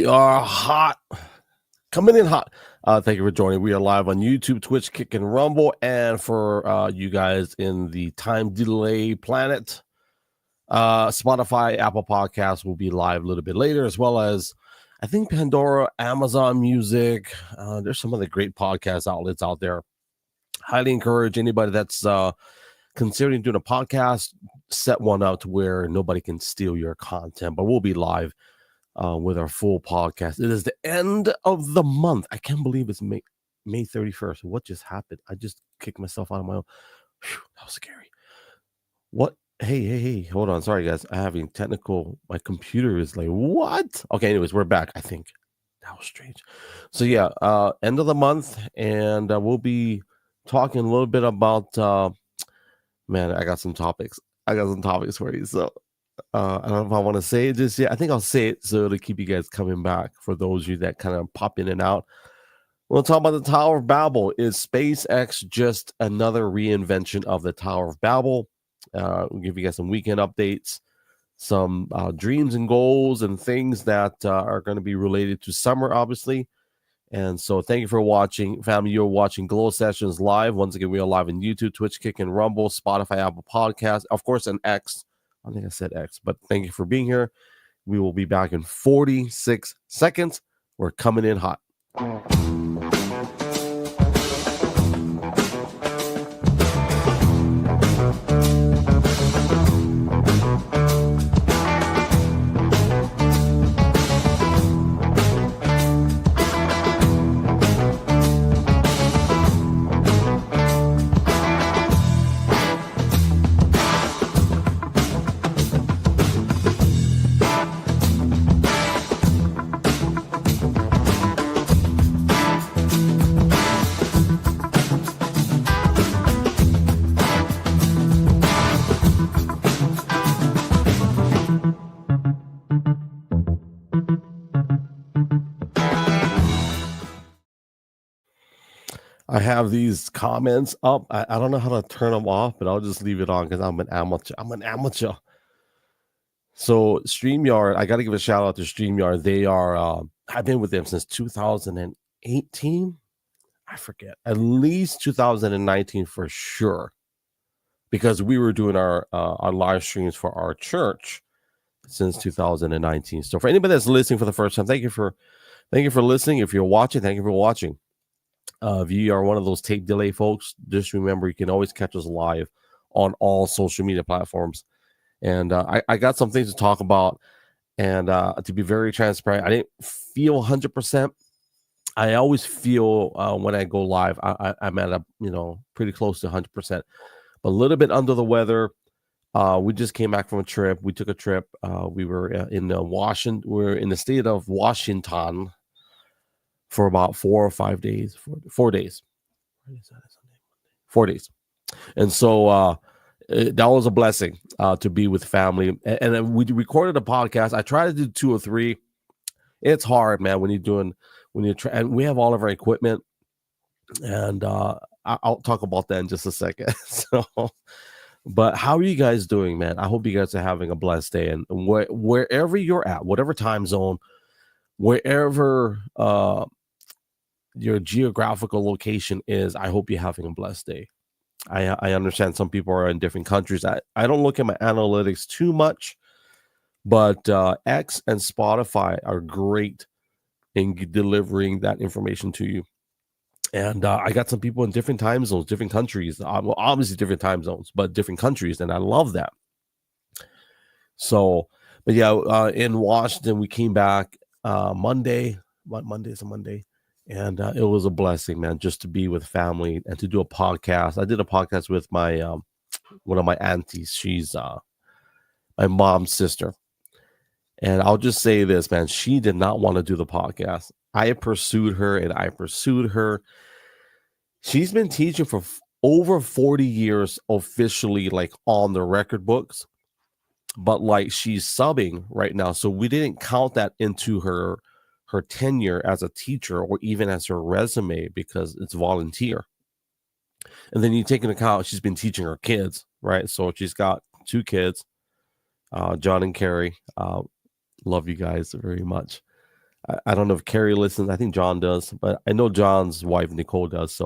are hot. Coming in hot. Thank you for joining. We are live on YouTube, Twitch, Kick, and Rumble. And for you guys in the time delay planet, Spotify, Apple Podcasts will be live a little bit later, as well as, I think, Pandora, Amazon Music. There's some other great podcast outlets out there. Highly encourage anybody that's considering doing a podcast, set one up to where nobody can steal your content. But we'll be live with our full podcast. It is the end of the month. I can't believe it's May 31st. What just happened? I just kicked myself out of my own. Whew, that was scary. What? Hey, hold on. Sorry, guys. I'm having technical. My computer is like, what? Okay, anyways, we're back, I think. That was strange. So, yeah, end of the month, and we'll be talking a little bit about, man, I got some topics. For you, so I don't know if I want to say it just yet. I think I'll say it so to keep you guys coming back. For those of you that kind of pop in and out, we'll talk about the Tower of Babel. Is SpaceX just another reinvention of the Tower of Babel? We'll give you guys some weekend updates, some dreams and goals and things that are going to be related to summer, obviously. And so thank you for watching. Family, you're watching gLO Sessions live. Once again, we are live on YouTube, Twitch, Kick, and Rumble, Spotify, Apple Podcasts, of course, and X. I think I said X, but thank you for being here. We will be back in 46 seconds. We're coming in hot. I have these comments up. I don't know how to turn them off, but I'll just leave it on because I'm an amateur. So StreamYard, I got to give a shout out to StreamYard. They are, I've been with them since 2018. I forget, at least 2019 for sure, because we were doing our live streams for our church since 2019. So for anybody that's listening for the first time, thank you for listening. If you're watching, thank you for watching. If you are one of those tape delay folks, just remember you can always catch us live on all social media platforms. And I got some things to talk about. And to be very transparent, I didn't feel 100%. I always feel when I go live, I'm at a pretty close to 100%, but a little bit under the weather. We just came back from a trip. We took a trip. We were in Washington. We're in the state of Washington for about 4 or 5 days, 4 days. 4 days. And so that was a blessing to be with family. And then we recorded a podcast. I tried to do 2 or 3. It's hard, man, and we have all of our equipment. And I'll talk about that in just a second. But how are you guys doing, man? I hope you guys are having a blessed day. And wherever you're at, whatever time zone, wherever your geographical location is, I hope you're having a blessed day. I understand some people are in different countries. I don't look at my analytics too much, but X and Spotify are great in delivering that information to you. And I got some people in different time zones, different countries. Well, obviously different time zones, but different countries, and I love that. So, but yeah, in Washington, we came back Monday. Monday's a Monday. And it was a blessing, man, just to be with family and to do a podcast. I did a podcast with my one of my aunties. She's my mom's sister. And I'll just say this, man. She did not want to do the podcast. I pursued her. She's been teaching for over 40 years officially, like on the record books. But like she's subbing right now. So we didn't count that into her tenure as a teacher or even as her resume because it's volunteer. And then you take into account she's been teaching her kids, right? So she's got 2 kids, John and Carrie. Love you guys very much. I don't know if Carrie listens. I think John does, but I know John's wife Nicole does.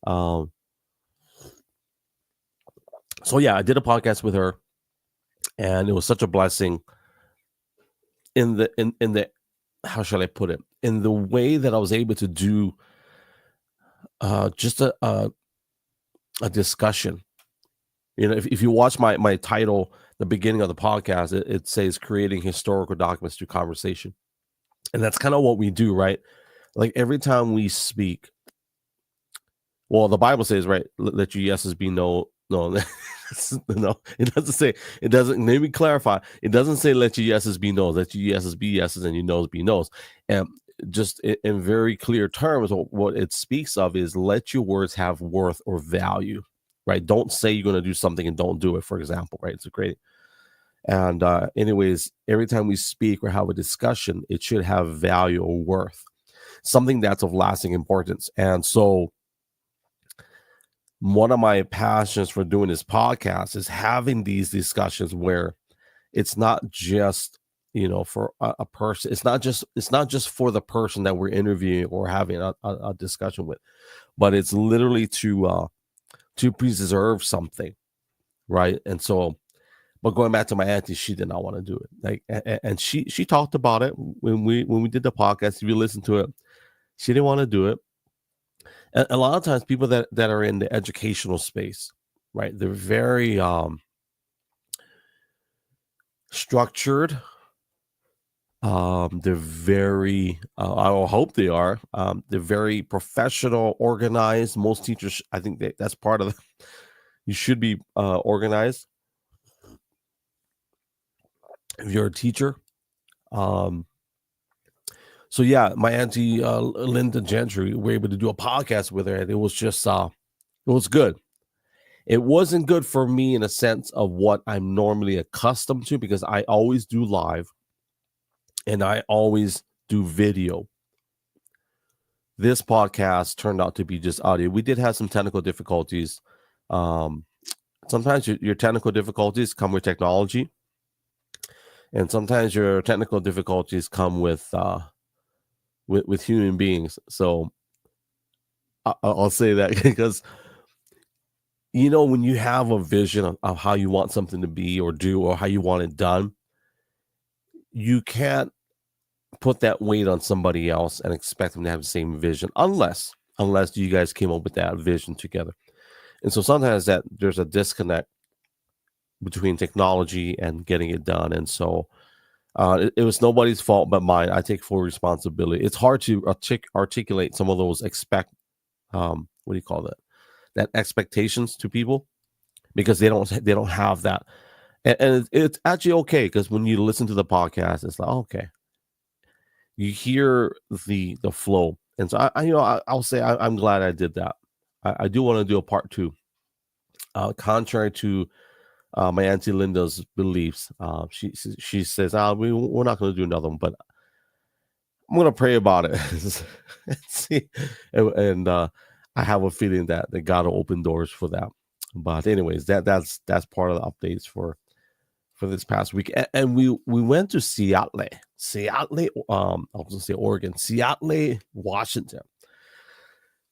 Um, so yeah, I did a podcast with her, and it was such a blessing. In the how shall I put it? In the way that I was able to do just a discussion. If you watch my title, the beginning of the podcast, it says creating historical documents through conversation. And that's kind of what we do, right? Like every time we speak, well, the Bible says, right, let your yeses be no. No, no, it doesn't say, it doesn't, let me clarify. It doesn't say let your yeses be no's, let your yeses be yeses and your no's be no's. And just in very clear terms, what it speaks of is let your words have worth or value, right? Don't say you're going to do something and don't do it, for example, right? It's a great. And anyways, every time we speak or have a discussion, it should have value or worth, something that's of lasting importance. And so one of my passions for doing this podcast is having these discussions where it's not just for a person. It's not just for the person that we're interviewing or having a discussion with, but it's literally to preserve something, right? And so, but going back to my auntie, she did not want to do it. Like, and she talked about it when we did the podcast. If you listen to it, she didn't want to do it. And a lot of times, people that are in the educational space, right? They're very structured. They're very. I will hope they are. They're very professional, organized. Most teachers, I think that's part of. You should be organized if you're a teacher. Um, so yeah, my auntie Linda Gentry, we were able to do a podcast with her, and it was just it was good. It wasn't good for me in a sense of what I'm normally accustomed to, because I always do live and I always do video. This podcast turned out to be just audio. We did have some technical difficulties. Um, Sometimes your technical difficulties come with technology, and sometimes your technical difficulties come with human beings. So I'll say that because when you have a vision of how you want something to be or do, or how you want it done, you can't put that weight on somebody else and expect them to have the same vision, unless you guys came up with that vision together. And so sometimes that there's a disconnect between technology and getting it done. And so it was nobody's fault but mine. I take full responsibility. It's hard to articulate some of those what do you call that expectations to people, because they don't have that. And it's actually okay, because when you listen to the podcast, it's like, okay, you hear the flow. And so I'll say I'm glad I did that. I do want to do a part 2, contrary to my auntie Linda's beliefs. She says, we're not going to do another one, but I'm going to pray about it. and see, and I have a feeling that God will open doors for that. But anyways, that's part of the updates for this past week. And we went to Seattle, I was gonna say Oregon, Seattle, Washington.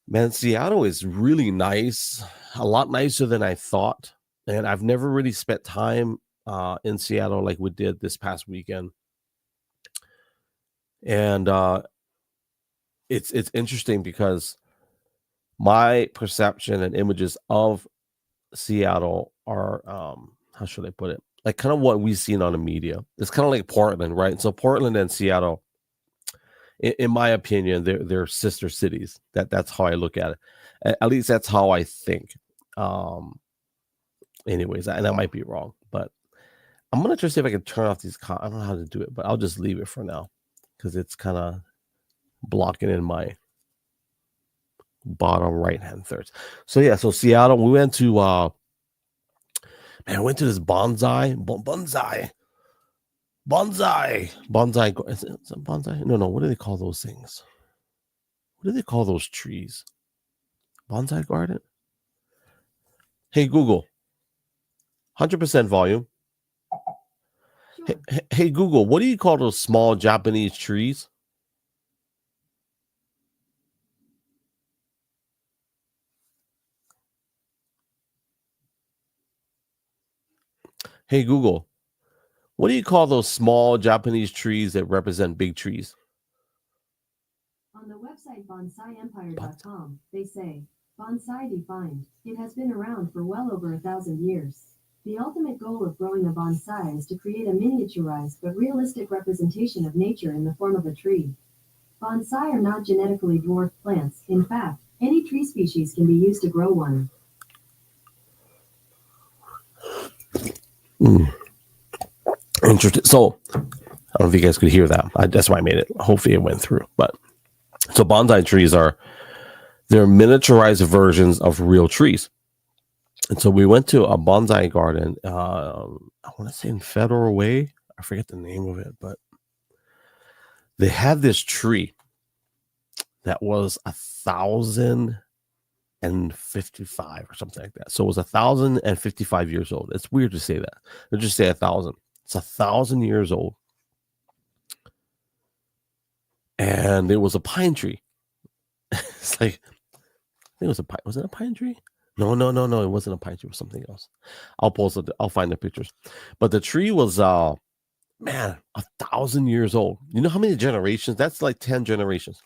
Man, Seattle is really nice, a lot nicer than I thought. And I've never really spent time in Seattle like we did this past weekend. And it's interesting because my perception and images of Seattle are how should I put it? Like kind of what we've seen on the media. It's kind of like Portland, right? So Portland and Seattle, in my opinion, they're sister cities. That's how I look at it. At least that's how I think. Anyways, and I might be wrong, but I'm gonna try to see if I can turn off these. I don't know how to do it, but I'll just leave it for now because it's kind of blocking in my bottom right hand third. So yeah, so Seattle, we went to I went to this bonsai. Is it bonsai? No. What do they call those things? What do they call those trees? Bonsai garden? Hey, Google. 100% volume. Hey, Google, what do you call those small Japanese trees? Hey Google, what do you call those small Japanese trees that represent big trees? On the website bonsaiempire.com, they say, bonsai defined, it has been around for well over 1,000 years. The ultimate goal of growing a bonsai is to create a miniaturized but realistic representation of nature in the form of a tree. Bonsai are not genetically dwarfed plants. In fact, any tree species can be used to grow one. Mm, interesting. So I don't know if you guys could hear that. That's why I made it. Hopefully it went through. But so bonsai trees they're miniaturized versions of real trees. And so we went to a bonsai garden. I want to say in Federal Way. I forget the name of it, but they had this tree that was 1,055 or something like that. So it was 1,055 years old. It's weird to say that. They just say 1,000. It's 1,000 years old, and it was a pine tree. It's like I think it was a pine. Was it a pine tree? No. It wasn't a pine tree. It was something else. I'll post it. I'll find the pictures. But the tree was man, 1,000 years old. You know how many generations? That's like 10 generations.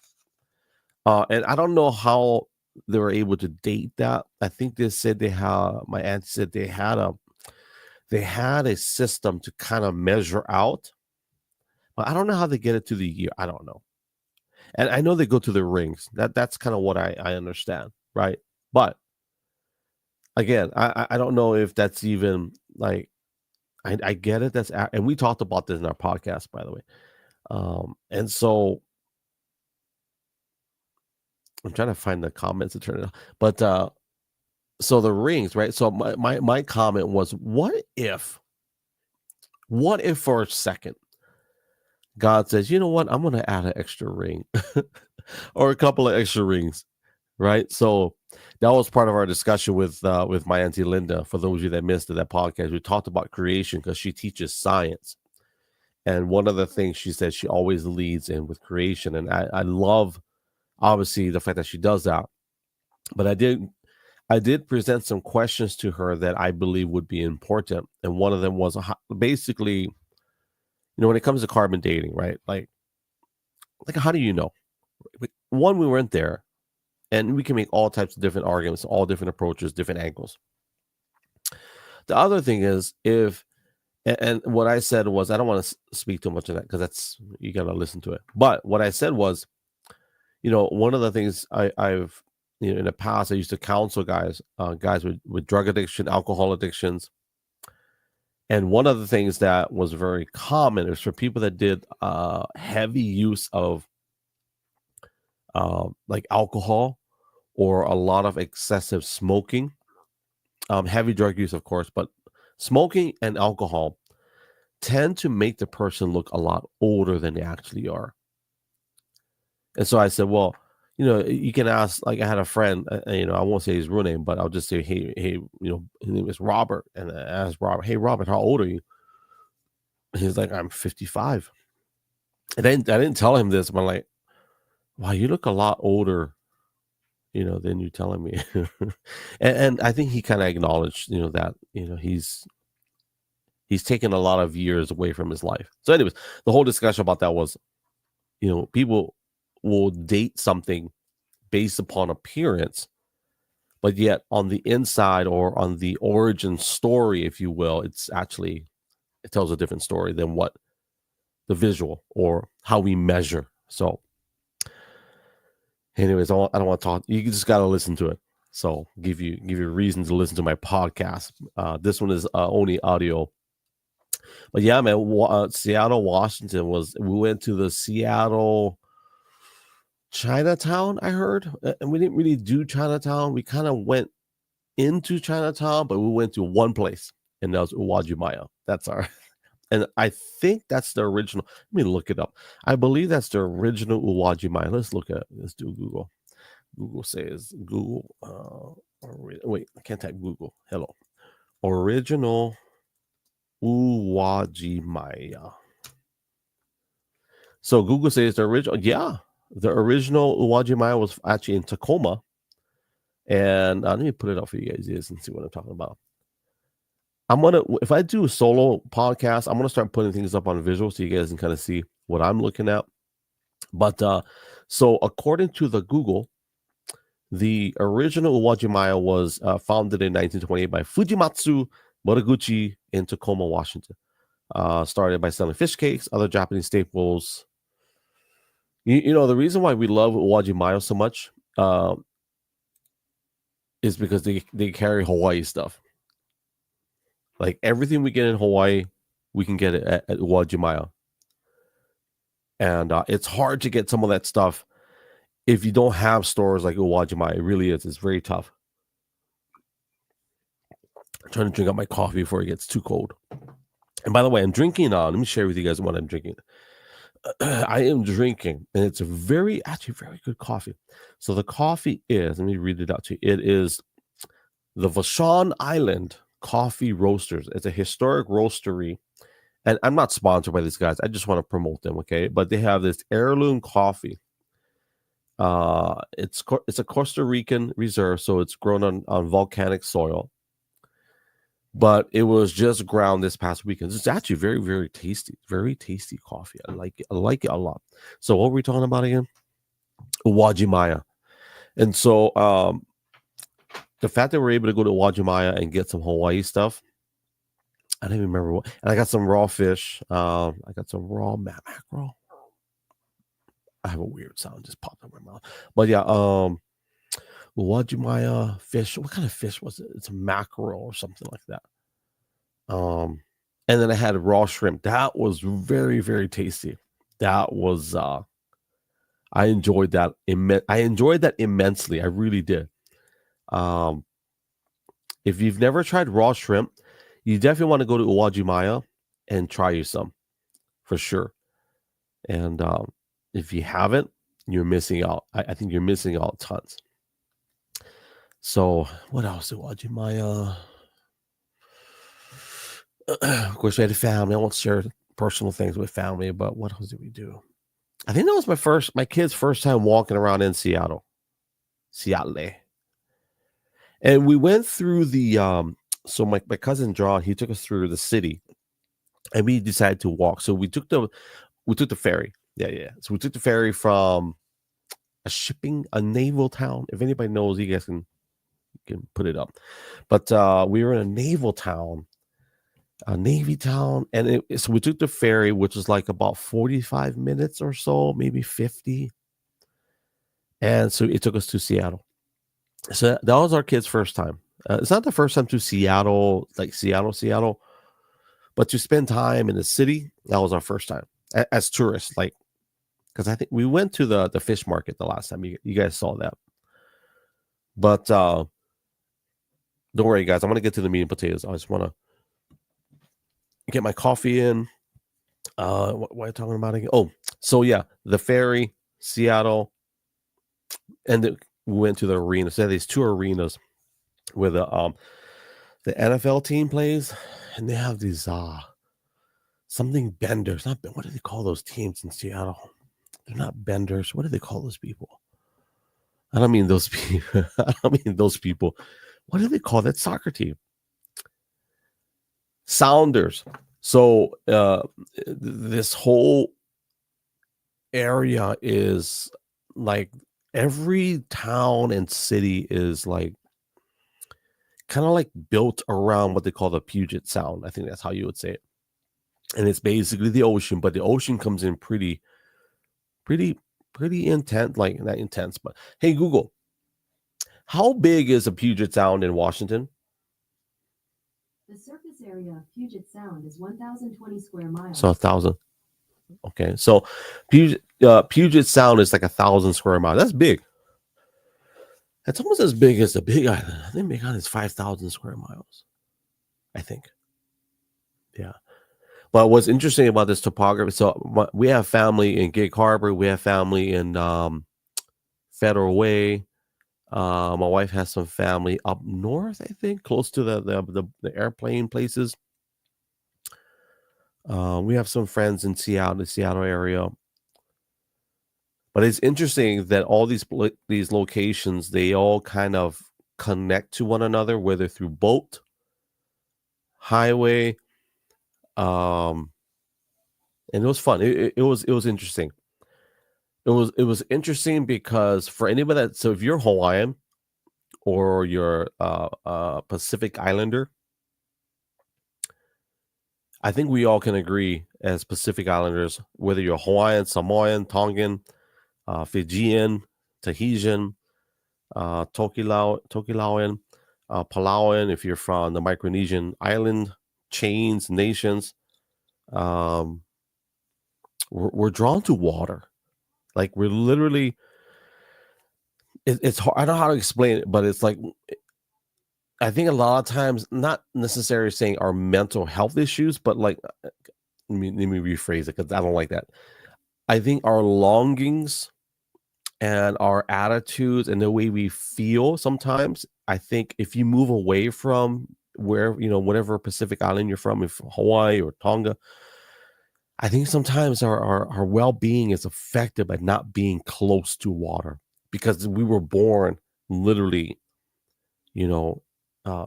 And I don't know how they were able to date that. I think they said my aunt said they had a system to kind of measure out, but I don't know how they get it to the year. I don't know. And I know they go to the rings. That's kind of what I understand, right? But again, I don't know if that's even like I get it. And we talked about this in our podcast, by the way. And so I'm trying to find the comments to turn it on. But so the rings, right? So my comment was, what if for a second God says, you know what, I'm gonna add an extra ring or a couple of extra rings, right? So that was part of our discussion with my auntie Linda. For those of you that missed it, that podcast, we talked about creation because she teaches science. And one of the things she said she always leads in with creation. And I love obviously the fact that she does that. But I did present some questions to her that I believe would be important. And one of them was basically, when it comes to carbon dating, right? Like how do you know? One, we weren't there, and we can make all types of different arguments, all different approaches, different angles. The other thing is and what I said was, I don't want to speak too much of that because that's, you got to listen to it. But what I said was, one of the things I've, in the past, I used to counsel guys with drug addiction, alcohol addictions. And one of the things that was very common is for people that did heavy use of like alcohol or a lot of excessive smoking, heavy drug use, of course, but smoking and alcohol tend to make the person look a lot older than they actually are. And so I said, well, you can ask, like I had a friend, I won't say his real name, but I'll just say, hey, his name is Robert. And I asked Robert, hey, Robert, how old are you? And he's like, I'm 55. And I didn't tell him this, but I'm like, wow, you look a lot older, than you telling me. and I think he kind of acknowledged, that, he's taken a lot of years away from his life. So anyways, the whole discussion about that was, people will date something based upon appearance, but yet on the inside or on the origin story, if you will, it tells a different story than what the visual or how we measure. So anyways, I don't want to talk. You just got to listen to it. So give you a reason to listen to my podcast. This one is only audio. But yeah, man, Seattle, Washington we went to the Seattle Chinatown, I heard. And we didn't really do Chinatown. We kind of went into Chinatown, but we went to one place, and that was Uwajimaya. That's our, and I think that's the original. Let me look it up. I believe that's the original Uwajimaya. Let's do Google. Google says Google. Wait, I can't type Google. Hello. Original Uwajimaya. So Google says the original. Yeah, the original Uwajimaya was actually in Tacoma. And let me put it up for you guys and see what I'm talking about. if I do a solo podcast, I'm gonna start putting things up on visual so you guys can kind of see what I'm looking at. But so according to the Google, the original Uwajimaya was founded in 1928 by Fujimatsu Motoguchi in Tacoma, Washington. Started by selling fish cakes, other Japanese staples. You know, the reason why we love Uwajimaya so much is because they carry Hawaii stuff. Like everything we get in Hawaii, we can get it at Uwajimaya. And it's hard to get some of that stuff if you don't have stores like Uwajimaya. It really is. It's very tough. I'm trying to drink up my coffee before it gets too cold. And by the way, I'm drinking. Let me share with you guys what I'm drinking. I am drinking, and it's actually very good coffee. So the coffee is, let me read it out to you. It is the Vashon Island Coffee Roasters. It's a historic roastery. And I'm not sponsored by these guys. I just want to promote them, okay? But they have this heirloom coffee. It's a Costa Rican reserve, so it's grown on volcanic soil. But it was just ground this past weekend. It's actually very, very tasty. Very tasty coffee. I like it. I like it a lot. So what were we talking about again? Uwajimaya. And so the fact that we're able to go to Uwajimaya and get some Hawaii stuff, I don't even remember what. And I got some raw fish. I got some raw mackerel. I have a weird sound just popped in my mouth. But yeah, Uwajimaya fish. What kind of fish was it? It's a mackerel or something like that. And then I had raw shrimp. That was very, very tasty. That was I enjoyed that. I enjoyed that immensely. I really did. If you've never tried raw shrimp, you definitely want to go to Uwajimaya and try you some for sure. And if you haven't, you're missing out. I think you're missing out tons. So what else? Uwajimaya. Of course, we had a family. I won't share personal things with family, but what else did we do? I think that was my kid's first time walking around in Seattle. And we went through the so my cousin John, he took us through the city and we decided to walk. So we took the ferry. Yeah. So we took the ferry from a naval town. If anybody knows, you guys can put it up. But we were in a naval town, a Navy town, and so we took the ferry, which was like about 45 minutes or so, maybe 50. And so it took us to Seattle. So that was our kid's first time. It's not the first time to Seattle, like Seattle, but to spend time in the city, that was our first time as tourists. Like, because I think we went to the fish market the last time. You guys saw that. But don't worry, guys. I'm gonna get to the meat and potatoes. I just want to get my coffee in. What are you talking about again? Oh, so yeah, the ferry, Seattle, and we went to the arena. So these two arenas where the NFL team plays, and they have these something benders. Not what do they call those teams in Seattle? They're not benders. What do they call those people? I don't mean those people. I don't mean those people. What do they call that soccer team? Sounders. So this whole area is like every town and city is like kind of like built around what they call the Puget Sound. I think that's how you would say it. And it's basically the ocean, but the ocean comes in pretty intense, like not intense, but hey, Google, how big is a Puget Sound in Washington? The surface area of Puget Sound is 1,020 square miles. So 1,000. Okay, so Puget Sound is like 1,000 square miles. That's big. That's almost as big as the Big Island. I think Big Island is 5,000 square miles. I think. Yeah. But what's interesting about this topography, so we have family in Gig Harbor. We have family in Federal Way. My wife has some family up north, I think, close to the airplane places. We have some friends in Seattle, the Seattle area. But it's interesting that all these locations, they all kind of connect to one another, whether through boat, highway. And it was fun. It was interesting. It was interesting because for anybody that, so if you're Hawaiian or you're Pacific Islander, I think we all can agree as Pacific Islanders, whether you're Hawaiian, Samoan, Tongan, Fijian, Tahitian, Tokilauan, Palauan, if you're from the Micronesian island chains, nations, um, we're drawn to water. Like we're literally, it's hard. I don't know how to explain it, but it's like, I think a lot of times, not necessarily saying our mental health issues, but like, let me rephrase it because I don't like that. I think our longings and our attitudes and the way we feel sometimes, I think if you move away from where, whatever Pacific island you're from, if Hawaii or Tonga, I think sometimes our well-being is affected by not being close to water because we were born literally,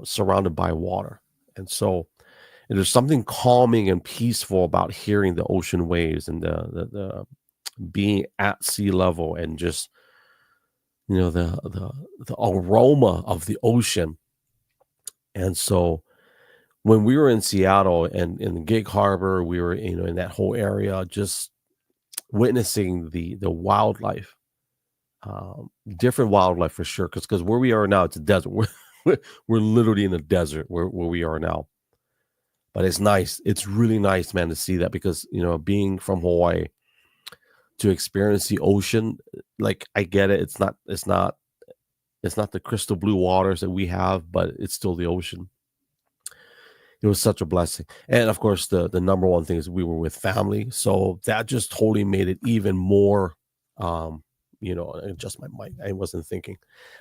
surrounded by water. And so there's something calming and peaceful about hearing the ocean waves and the being at sea level and just, the aroma of the ocean. And so when we were in Seattle and in Gig Harbor, we were, in that whole area, just witnessing the wildlife, different wildlife for sure. Because where we are now, it's a desert. We're literally in the desert where we are now. But it's nice. It's really nice, man, to see that because, being from Hawaii to experience the ocean, like I get it. It's not the crystal blue waters that we have, but it's still the ocean. It was such a blessing. And of course, the number one thing is we were with family. So that just totally made it even more, adjust my mic. I wasn't thinking.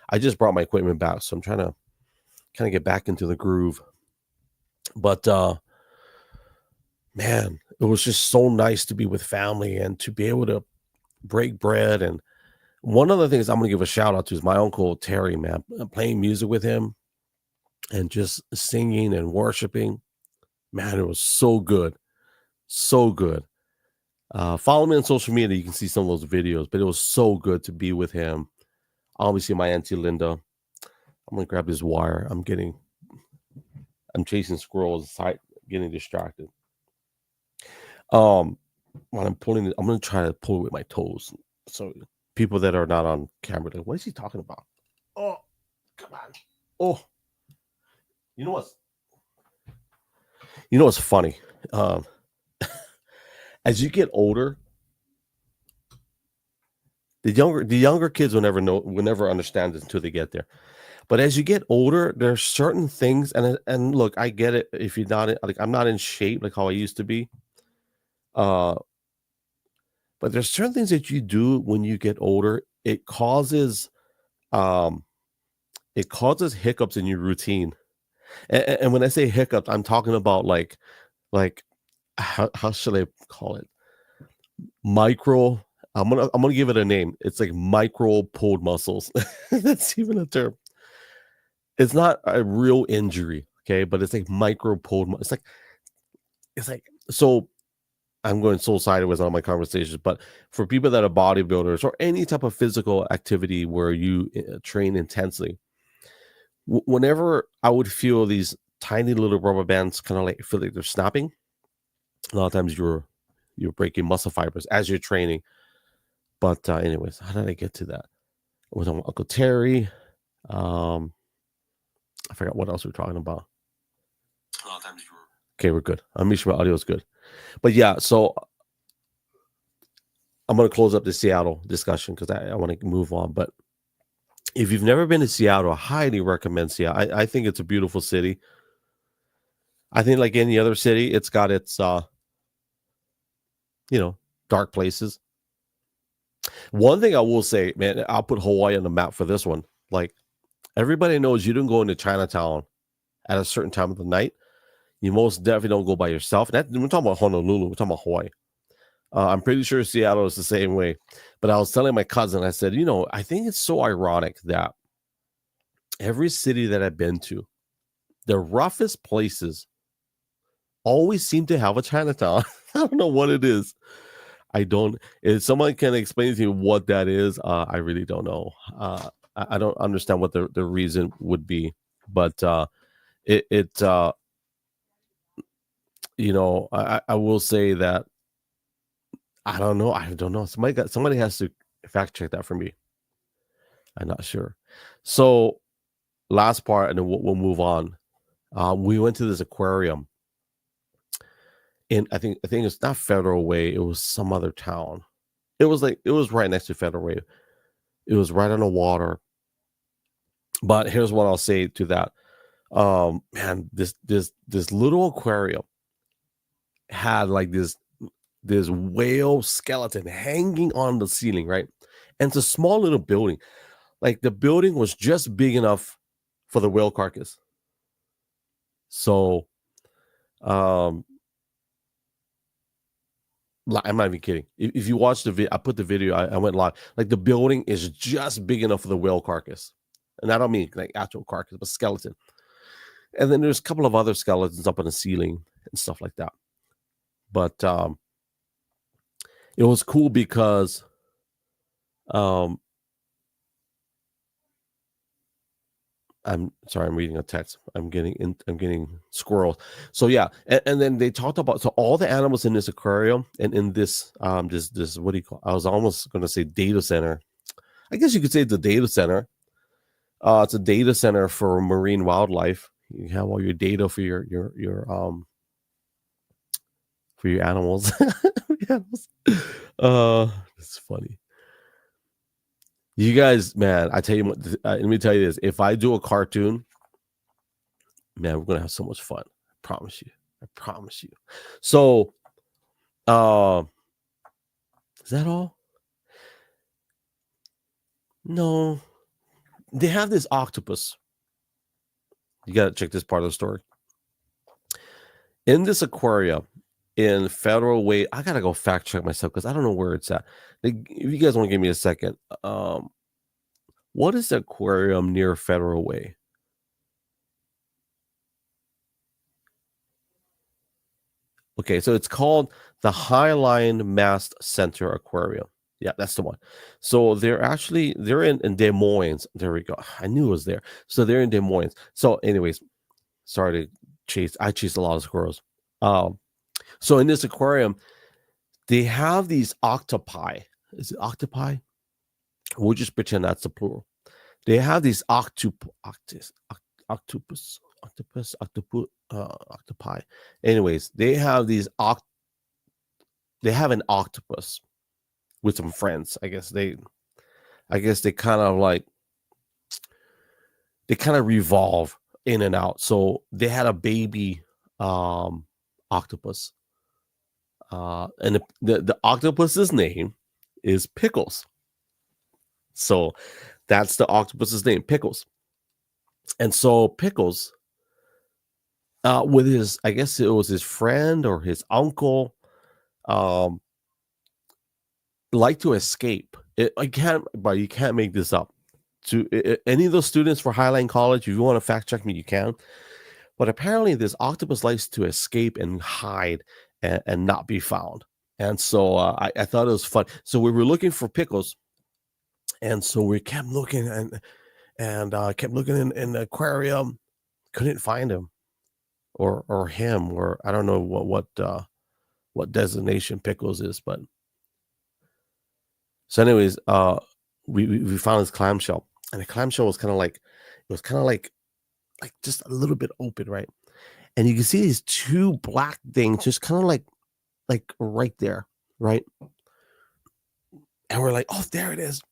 I just brought my equipment back. So I'm trying to kind of get back into the groove. But man, it was just so nice to be with family and to be able to break bread. And one of the things I'm going to give a shout out to is my uncle Terry, man, playing music with him and just singing and worshiping. Man, it was so good. So good. Follow me on social media. You can see some of those videos, but it was so good to be with him. Obviously, my Auntie Linda. I'm going to grab this wire. I'm chasing squirrels, getting distracted. When I'm pulling it, I'm going to try to pull it with my toes. So people that are not on camera, like, what is he talking about? Oh, come on. Oh, you know what's funny? As you get older, the younger kids will never understand this until they get there. But as you get older, there's certain things, and look, I get it. If you're not like, I'm not in shape like how I used to be. But there's certain things that you do when you get older. It causes hiccups in your routine. And when I say hiccups, I'm talking about like how should I call it? Micro. I'm gonna give it a name. It's like micro pulled muscles. That's even a term. It's not a real injury, okay, but it's like micro pulled. It's like so. I'm going so sideways on my conversations, but for people that are bodybuilders or any type of physical activity where you train intensely, whenever I would feel these tiny little rubber bands kind of like feel like they're snapping, a lot of times you're breaking muscle fibers as you're training. But anyways, how did I get to that? It was on Uncle Terry. I forgot what else we were talking about. A lot of times okay, we're good. I'm sure my audio is good. But yeah, so I'm going to close up the Seattle discussion because I want to move on. But if you've never been to Seattle, I highly recommend Seattle. I think it's a beautiful city. I think like any other city, it's got its, dark places. One thing I will say, man, I'll put Hawaii on the map for this one. Like everybody knows you don't go into Chinatown at a certain time of the night. You most definitely don't go by yourself. We're talking about Honolulu. We're talking about Hawaii. I'm pretty sure Seattle is the same way. But I was telling my cousin, I said, I think it's so ironic that every city that I've been to, the roughest places always seem to have a Chinatown. I don't know what it is. I don't. If someone can explain to me what that is, I really don't know. I don't understand what the reason would be, but it I will say that I don't know. I don't know. Somebody has to fact check that for me. I'm not sure. So last part, and then we'll move on. We went to this aquarium in I think it's not Federal Way. It was some other town. It was right next to Federal Way. It was right on the water. But here's what I'll say to that. Man, this little aquarium had like this whale skeleton hanging on the ceiling, right? And it's a small little building. Like the building was just big enough for the whale carcass. So um I'm not even kidding. If you watch the video, I put the video, I went live. Like the building is just big enough for the whale carcass. And I don't mean like actual carcass, but skeleton. And then there's a couple of other skeletons up on the ceiling and stuff like that. But it was cool because um I'm sorry, I'm reading a text. I'm getting squirrels. So yeah, and then they talked about all the animals in this aquarium and in this this what do you call? I was almost going to say data center. I guess you could say it's a data center. It's a data center for marine wildlife. You have all your data for your animals. It's funny. You guys, man, I tell you what, let me tell you this. If I do a cartoon, man, we're gonna have so much fun. I promise you. I promise you. So, uh, is that all? No, they have this octopus. You gotta check this part of the story. In this aquarium in Federal Way, I gotta go fact check myself because I don't know where it's at. If you guys want to give me a second, what is the aquarium near Federal Way? Okay, so it's called the Highline Mast Center Aquarium. Yeah, that's the one. So they're in Des Moines. There we go. I knew it was there. So they're in Des Moines. So, anyways, sorry to chase. I chase a lot of squirrels. So in this aquarium, they have these octopi. Is it octopi? We'll just pretend that's the plural. They have these octopus, octopi. Anyways, they have they have an octopus with some friends. I guess they kind of revolve in and out. So they had a baby octopus. And the octopus's name is Pickles. So that's the octopus's name, Pickles. And so Pickles, with his, I guess it was his friend or his uncle, like to escape. You can't make this up. To any of those students for Highline College, if you want to fact check me, you can. But apparently, this octopus likes to escape and hide and not be found. And so I thought it was fun. So we were looking for Pickles, and so we kept looking and kept looking in the aquarium, couldn't find him or him, or I don't know what designation Pickles is, but so anyways, we found this clamshell, and the clamshell was kind of like just a little bit open, right? And you can see these two black things just kind of like right there, right? And we're like, oh, there it is.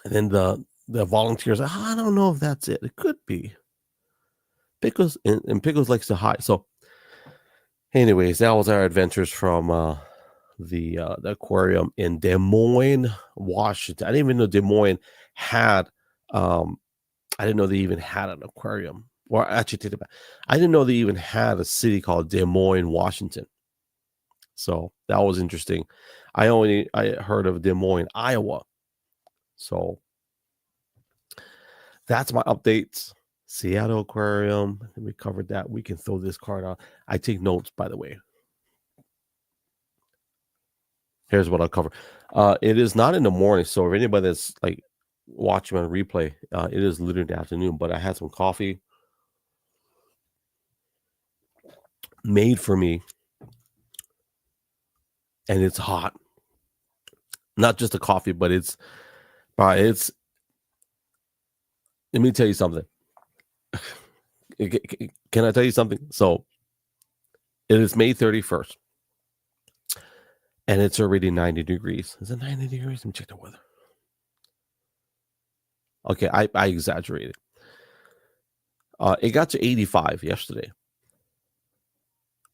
And then the volunteers, I don't know if that's it. It could be. Pickles and Pickles likes to hide. So, anyways, that was our adventures from the aquarium in Des Moines, Washington. I didn't even know Des Moines had. I didn't know they even had an aquarium. Or actually, take it back. I didn't know they even had a city called Des Moines, Washington. So that was interesting. I heard of Des Moines, Iowa. So that's my updates. Seattle Aquarium. We covered that. We can throw this card out. I take notes, by the way. Here's what I'll cover. It is not in the morning, so if anybody that's like watching on replay, it is literally the afternoon. But I had some coffee made for me, and it's hot. Not just the coffee, but it's. Let me tell you something. Can I tell you something? So it is May 31st, and it's already 90 degrees. Is it 90 degrees? Let me check the weather. Okay, I exaggerated. It got to 85 yesterday,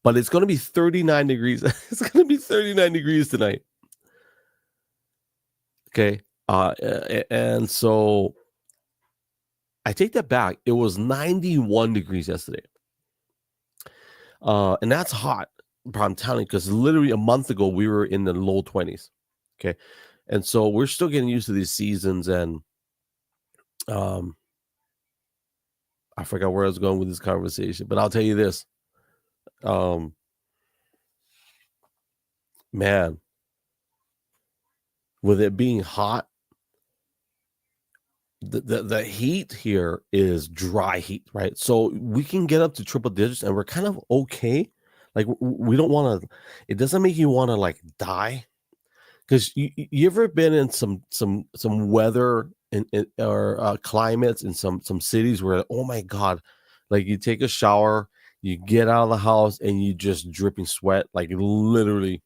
but it's going to be 39 degrees. It's going to be 39 degrees tonight. Okay, and so I take that back. It was 91 degrees yesterday, and that's hot. But I'm telling you, because literally a month ago we were in the low 20s. Okay, and so we're still getting used to these seasons, and I forgot where I was going with this conversation, but I'll tell you this. Man, with it being hot, the heat here is dry heat, right? So we can get up to triple digits and we're kind of okay. Like we don't want to, it doesn't make you want to like die. Because you ever been in some weather or climates in some cities where, oh my God, like you take a shower, you get out of the house and you just dripping sweat, like literally.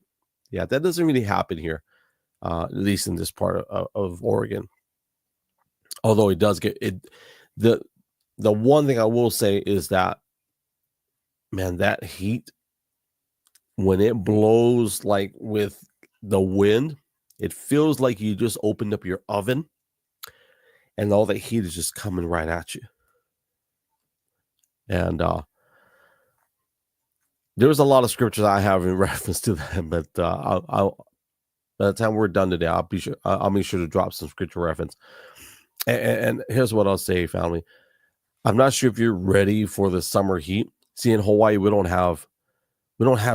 Yeah, that doesn't really happen here, at least in this part of Oregon. Although it does get it. The one thing I will say is that, man, that heat, when it blows like with the wind, it feels like you just opened up your oven and all that heat is just coming right at you. And there's a lot of scriptures I have in reference to that, but I'll by the time we're done today, I'll make sure to drop some scripture reference. And here's what I'll say, family. I'm not sure if you're ready for the summer heat. See, in Hawaii, we don't have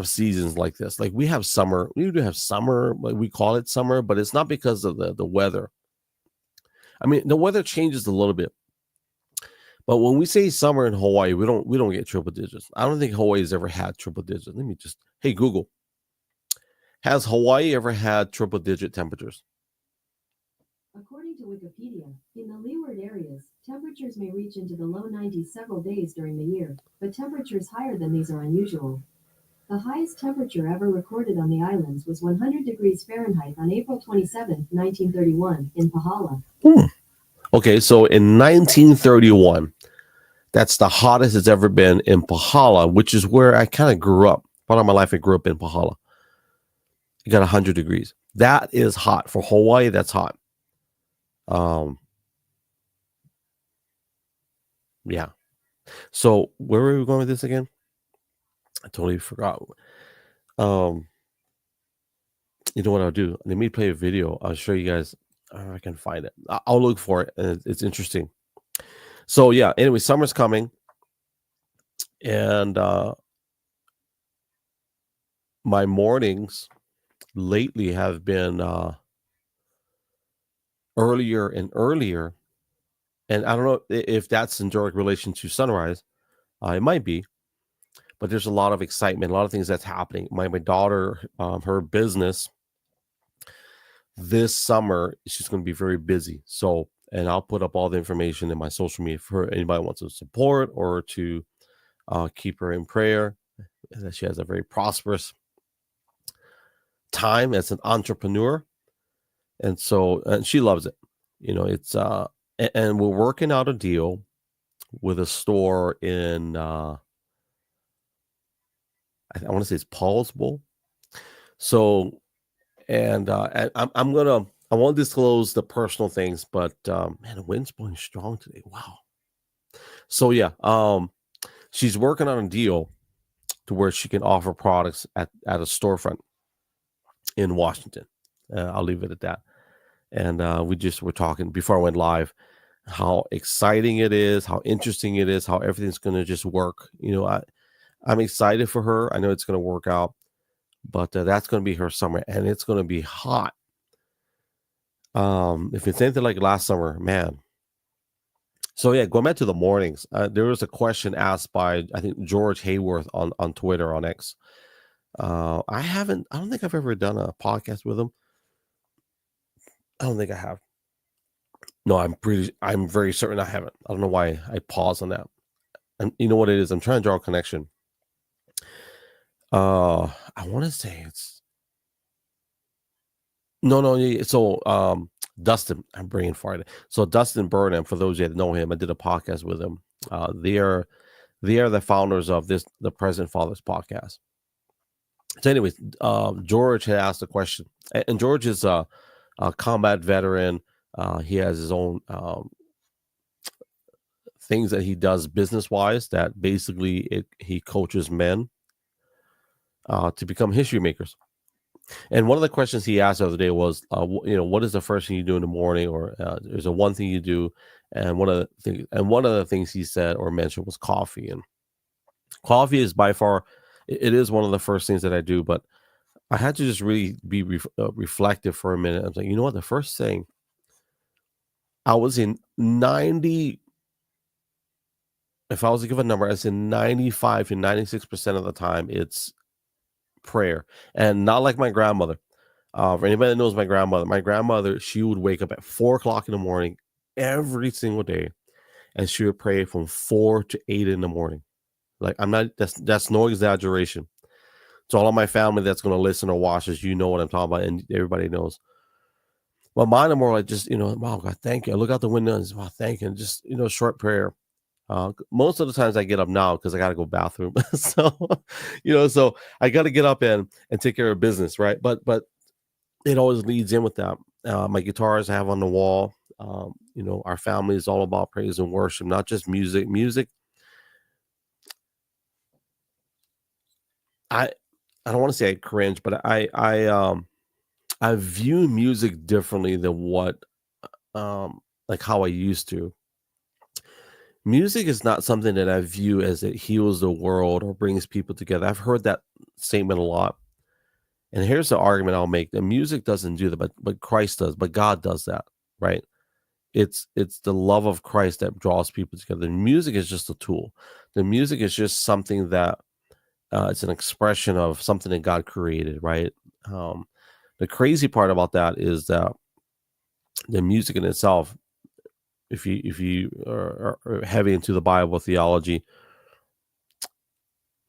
seasons like this. Like we have summer, we do have summer, like we call it summer, but it's not because of the weather. I mean, the weather changes a little bit. But when we say summer in Hawaii, we don't get triple digits. I don't think Hawaii's ever had triple digits. Let me just, hey Google, has Hawaii ever had triple digit temperatures? According to Wikipedia, in the leeward areas, temperatures may reach into the low 90s several days during the year, but temperatures higher than these are unusual. The highest temperature ever recorded on the islands was 100 degrees Fahrenheit on April 27, 1931, in Pahala. Okay, so in 1931, that's the hottest it's ever been in Pahala, which is where I kind of grew up. Part of my life, I grew up in Pahala. You got 100 degrees. That is hot. For Hawaii, that's hot. Yeah. So where were we going with this again? I totally forgot. You know what I'll do? Let me play a video. I'll show you guys. I can find it. I'll look for it. And it's interesting. So yeah. Anyway, summer's coming, and my mornings lately have been earlier and earlier. And I don't know if that's in direct relation to sunrise. It might be, but there's a lot of excitement, a lot of things that's happening. My daughter, her business this summer, she's going to be very busy. So, and I'll put up all the information in my social media for anybody who wants to support or to keep her in prayer. That she has a very prosperous time as an entrepreneur, and so and she loves it. You know, it's and we're working out a deal with a store in I want to say it's Paulsville. So, and I won't disclose the personal things, but man, the wind's blowing strong today. Wow. So yeah, she's working on a deal to where she can offer products at a storefront in Washington. I'll leave it at that. And we just were talking before I went live. how exciting it is, how interesting it is, how everything's going to just work. I'm excited for her. I know it's going to work out, but that's going to be her summer, and it's going to be hot. If it's anything like last summer, man. So yeah, going back to the mornings, there was a question asked by, I think, George Hayworth on Twitter, on X. I don't think I've ever done a podcast with him. I don't think I have. No, I'm very certain I haven't. I don't know why I paused on that. And you know what it is? I'm trying to draw a connection. I want to say it's no. So Dustin, I'm bringing farted. So Dustin Burnham, for those of you that know him, I did a podcast with him. They are the founders of the Present Fathers podcast. So, anyways, George had asked a question, and George is a combat veteran. He has his own things that he does business wise. That basically he coaches men to become history makers. And one of the questions he asked the other day was, what is the first thing you do in the morning, or is there one thing you do? And one of the things he said or mentioned was coffee. And coffee is by far, it is one of the first things that I do. But I had to just really be reflective for a minute. I was like, you know what? The first thing, I was in 90. If I was to give a number, I'd say 95 to 96% of the time, it's prayer. And not like my grandmother. For anybody that knows my grandmother, she would wake up at 4 o'clock in the morning every single day, and she would pray from 4 to 8 in the morning. Like, that's no exaggeration. To all of my family that's going to listen or watch this, you know what I'm talking about, and everybody knows. But mine are more like just, wow, God, thank you. I look out the window and say, wow, thank you. And just, short prayer. Most of the times I get up now because I got to go bathroom. So, so I got to get up and take care of business. Right. But it always leads in with that. My guitars I have on the wall. Our family is all about praise and worship, not just music. I don't want to say I cringe, but I view music differently than what like how I used to. Music is not something that I view as it heals the world or brings people together. I've heard that statement a lot. And here's the argument I'll make: the music doesn't do that, but Christ does, but God does that, right? It's the love of Christ that draws people together. The music is just a tool. The music is just something that it's an expression of something that God created, right? The crazy part about that is that the music in itself, if you are heavy into the Bible theology,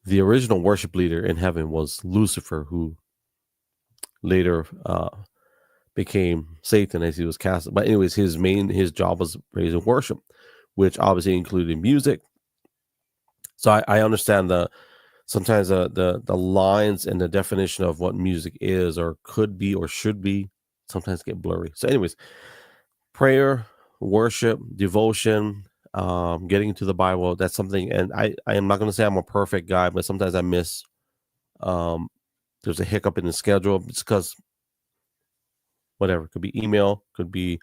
the original worship leader in heaven was Lucifer, who later became Satan as he was cast. But anyways, his job was praise and worship, which obviously included music. So I understand sometimes the lines and the definition of what music is or could be or should be sometimes get blurry. So anyways, prayer, worship, devotion, getting into the Bible, that's something. And I am not going to say I'm a perfect guy, but sometimes I miss. There's a hiccup in the schedule. It's because whatever, could be email, could be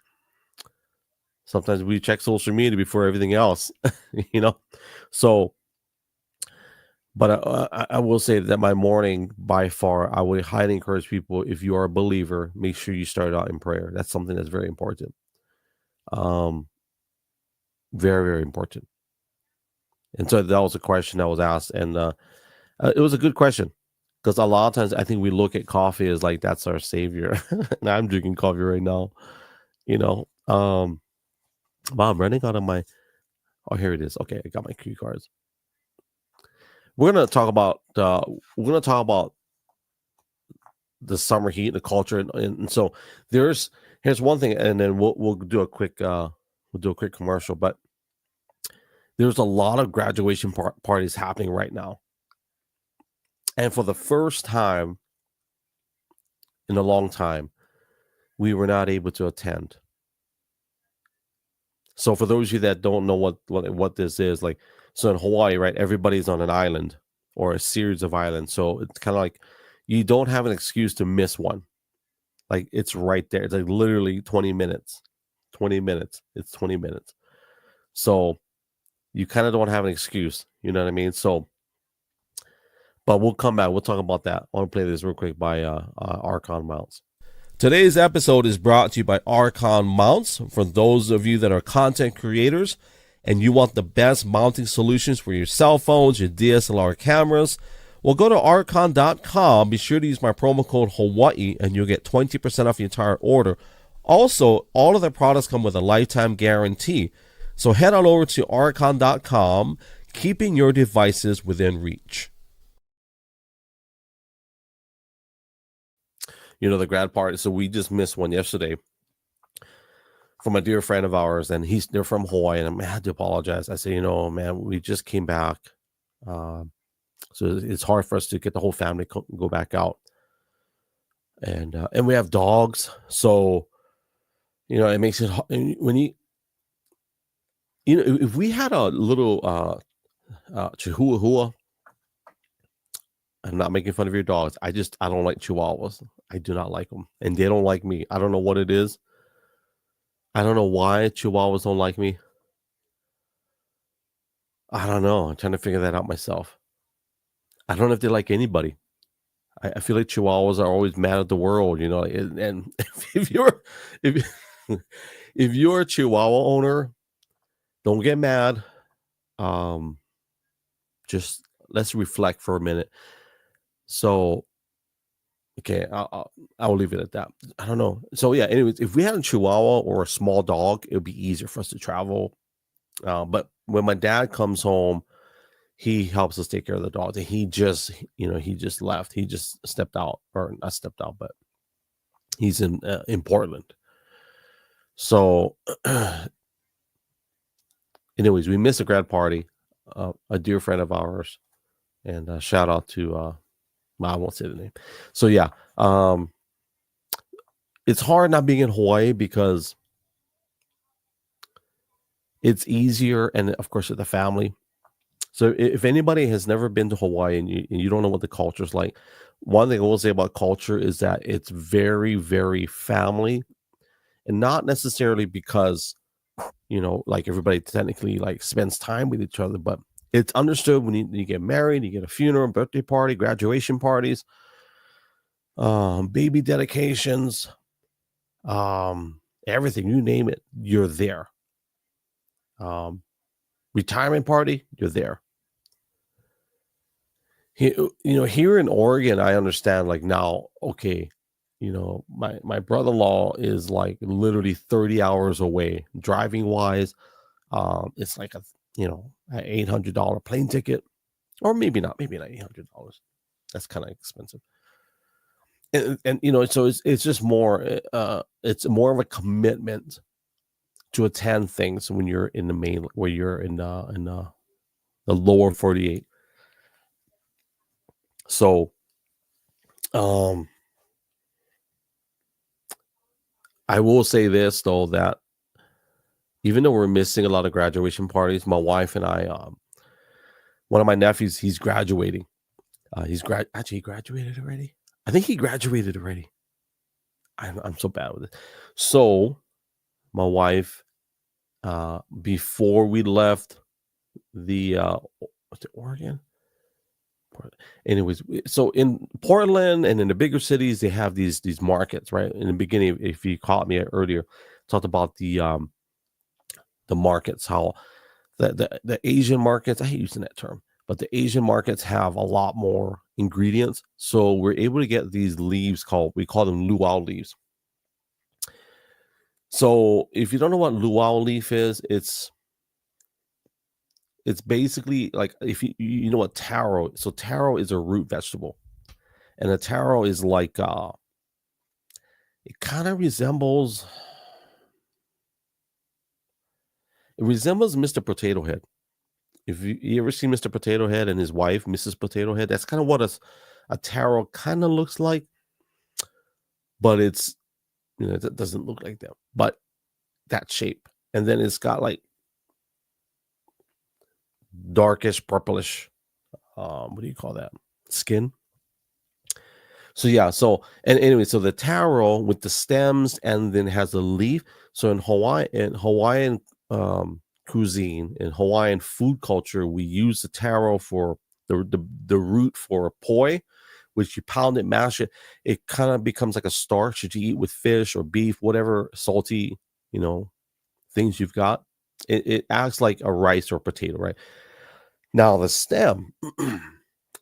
sometimes we check social media before everything else, So, but I will say that my morning, by far, I would highly encourage people, if you are a believer, make sure you start out in prayer. That's something that's very important. Very, very important. And so that was a question that was asked, and it was a good question, because a lot of times I think we look at coffee as like that's our savior. And I'm drinking coffee right now. Wow, I'm running out of my. Oh, here it is. Okay, I got my cue cards. We're gonna talk about the summer heat, the culture, and so here's one thing, and then we'll do a quick commercial. But there's a lot of graduation parties happening right now, and for the first time in a long time, we were not able to attend. So for those of you that don't know what this is, like, so in Hawaii, right, everybody's on an island or a series of islands. So it's kind of like you don't have an excuse to miss one. Like, it's right there. It's like literally 20 minutes. 20 minutes. It's 20 minutes. So you kind of don't have an excuse. You know what I mean? So, but we'll come back. We'll talk about that. I want to play this real quick by Archon Mounts. Today's episode is brought to you by Archon Mounts. For those of you that are content creators and you want the best mounting solutions for your cell phones, your DSLR cameras, well, go to archon.com. Be sure to use my promo code Hawaii and you'll get 20% off your entire order. Also, all of their products come with a lifetime guarantee. So head on over to archon.com, keeping your devices within reach. You know, the grad party. So we just missed one yesterday from a dear friend of ours, and they're from Hawaii, and I had to apologize. I said, you know, man, we just came back. So it's hard for us to get the whole family go back out. And we have dogs. So, you know, it makes it when you know, if we had a little chihuahua, I'm not making fun of your dogs. I don't like chihuahuas. I do not like them. And they don't like me. I don't know what it is. I don't know why chihuahuas don't like me. I don't know. I'm trying to figure that out myself. I don't know if they like anybody. I feel like chihuahuas are always mad at the world, you know. And if you're if you're a chihuahua owner, don't get mad. Just let's reflect for a minute. So, okay, I'll leave it at that. I don't know. So yeah, anyways, if we had a chihuahua or a small dog, it would be easier for us to travel. But when my dad comes home, he helps us take care of the dogs. And he just left. He just stepped out, or not stepped out, but he's in Portland. So, anyways, we missed a grad party. A dear friend of ours, and shout out to I won't say the name. So yeah, it's hard not being in Hawaii because it's easier, and of course with the family. So if anybody has never been to Hawaii and you don't know what the culture is like, one thing I will say about culture is that it's very, very family, and not necessarily because, you know, like everybody technically like spends time with each other, but it's understood when you get married, you get a funeral, birthday party, graduation parties, baby dedications, everything, you name it, you're there. Retirement party, you're there. You know, here in Oregon, I understand like now, okay, you know, my brother-in-law is like literally 30 hours away driving wise. It's like an $800 plane ticket, or maybe not $800. That's kind of expensive. And you know, so it's just more it's more of a commitment to attend things when you're in the main, where you're in the lower 48. So I will say this though, that even though we're missing a lot of graduation parties, my wife and I, one of my nephews, he's graduating. He graduated already. I think he graduated already. I'm so bad with it. So my wife, before we left the what's it, Oregon? Anyways, so in Portland and in the bigger cities, they have these markets, right? In the beginning, if you caught me earlier, talked about the markets, how the Asian markets, I hate using that term, but the Asian markets have a lot more ingredients. So we're able to get these leaves we call them luau leaves. So if you don't know what luau leaf is, it's basically like, if you know what taro. So taro is a root vegetable, and a taro is like it kind of resembles Mr. Potato Head. If you ever see Mr. Potato Head and his wife, Mrs. Potato Head, that's kind of what a taro kind of looks like, but it's, you know, it doesn't look like them, but that shape. And then it's got like darkish purplish, what do you call that? Skin. So yeah, so and anyway, so the taro with the stems and then has a leaf. So in Hawaiian cuisine, in Hawaiian food culture, we use the taro for the root for poi, which you pound it, mash it. It kind of becomes like a starch that you eat with fish or beef, whatever salty, things you've got. It acts like a rice or potato, right? Now the stem,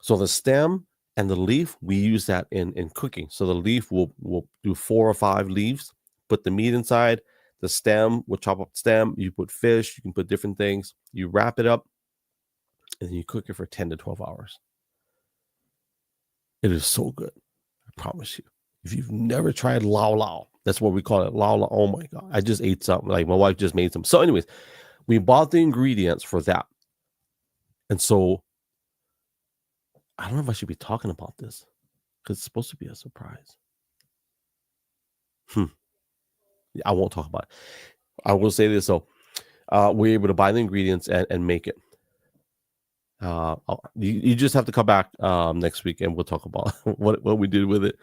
so the stem and the leaf, we use that in cooking. So the leaf will do 4 or 5 leaves, put the meat inside. The stem, we'll chop up the stem. You put fish, you can put different things. You wrap it up, and then you cook it for 10 to 12 hours. It is so good. I promise you. If you've never tried lao lao, that's what we call it, lao lao. Oh my God. I just ate something. Like my wife just made some. So anyways, we bought the ingredients for that. And so I don't know if I should be talking about this because it's supposed to be a surprise. I won't talk about it. I will say this though. We're able to buy the ingredients and make it. You just have to come back next week and we'll talk about what we did with it.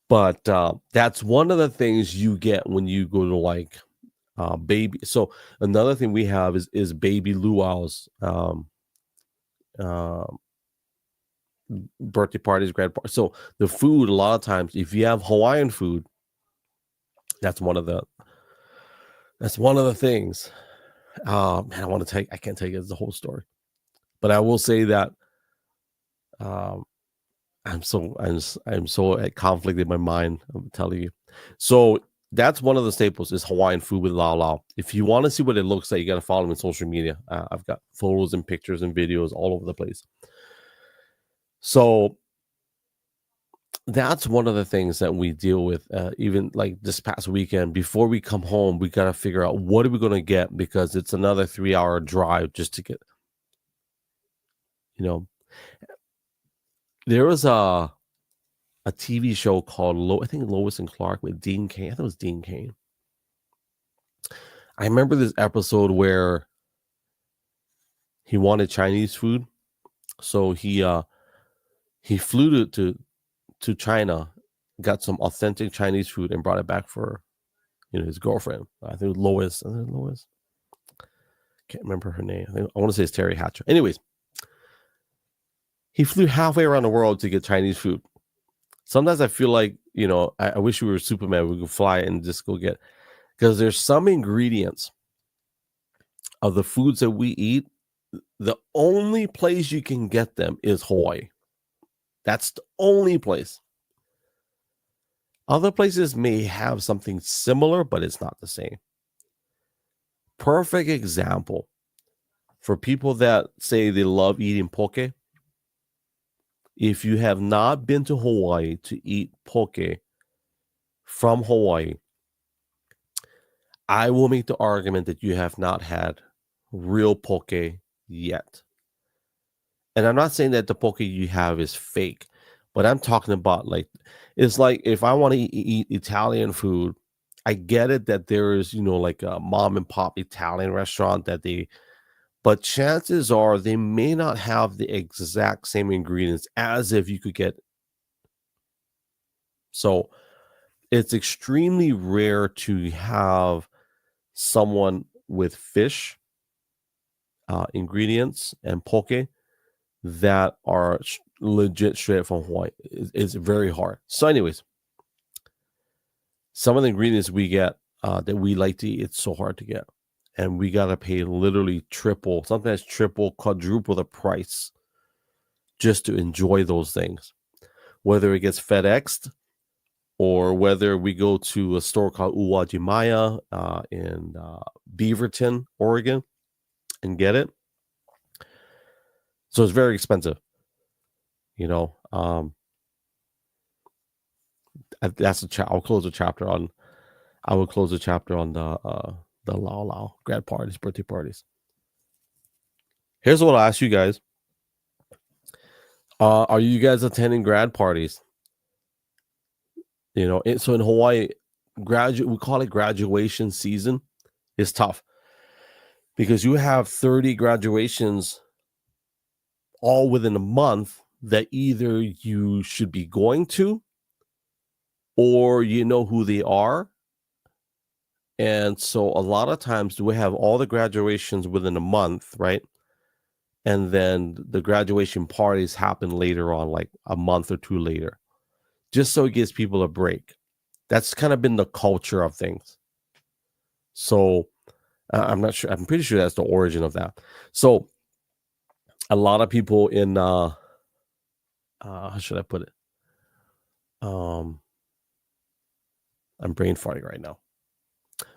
But that's one of the things you get when you go to like baby. So another thing we have is baby luau's birthday parties, grad parties. So the food, a lot of times, if you have Hawaiian food, that's one of the things. Man, I can't tell you the whole story, but I will say that I'm so at conflict in my mind. I'm telling you. So that's one of the staples is Hawaiian food with lao lao. If you want to see what it looks like, you got to follow me on social media. I've got photos and pictures and videos all over the place. So that's one of the things that we deal with. Even like this past weekend, before we come home, we got to figure out what are we going to get because it's another 3-hour drive just to get. There was a TV show called I think Lois and Clark with Dean Cain. I thought it was Dean Cain. I remember this episode where he wanted Chinese food, so he flew to China, got some authentic Chinese food, and brought it back for his girlfriend. I think it was Lois. Can't remember her name. I want to say it's Terry Hatcher. Anyways, he flew halfway around the world to get Chinese food. Sometimes I feel like, I wish we were Superman. We could fly and just go get, because there's some ingredients of the foods that we eat. The only place you can get them is Hawaii. That's the only place. Other places may have something similar, but it's not the same. Perfect example for people that say they love eating poke. If you have not been to Hawaii to eat poke from Hawaii, I will make the argument that you have not had real poke yet. And I'm not saying that the poke you have is fake, but I'm talking about it's like if I want to eat Italian food, I get it that there is, like a mom and pop Italian restaurant but chances are they may not have the exact same ingredients as if you could get. So it's extremely rare to have someone with fish ingredients and poke that are legit straight from Hawaii. It's very hard. So anyways, some of the ingredients we get that we like to eat, it's so hard to get. And we got to pay literally triple, sometimes triple, quadruple the price just to enjoy those things. Whether it gets FedExed or whether we go to a store called Uwajimaya in Beaverton, Oregon, and get it. So it's very expensive. That's I'll close a chapter on. I will close the chapter on the lao lao grad parties, birthday parties. Here's what I'll ask you guys. Are you guys attending grad parties? So in Hawaii, we call it graduation season. It's tough because you have 30 graduations all within a month that either you should be going to or who they are And so a lot of times we have all the graduations within a month, right? And then the graduation parties happen later on, like a month or two later, just so it gives people a break. That's kind of been the culture of things. So I'm not sure. I'm pretty sure that's the origin of that. So a lot of people in how should I put it? Um, I'm brain farting right now.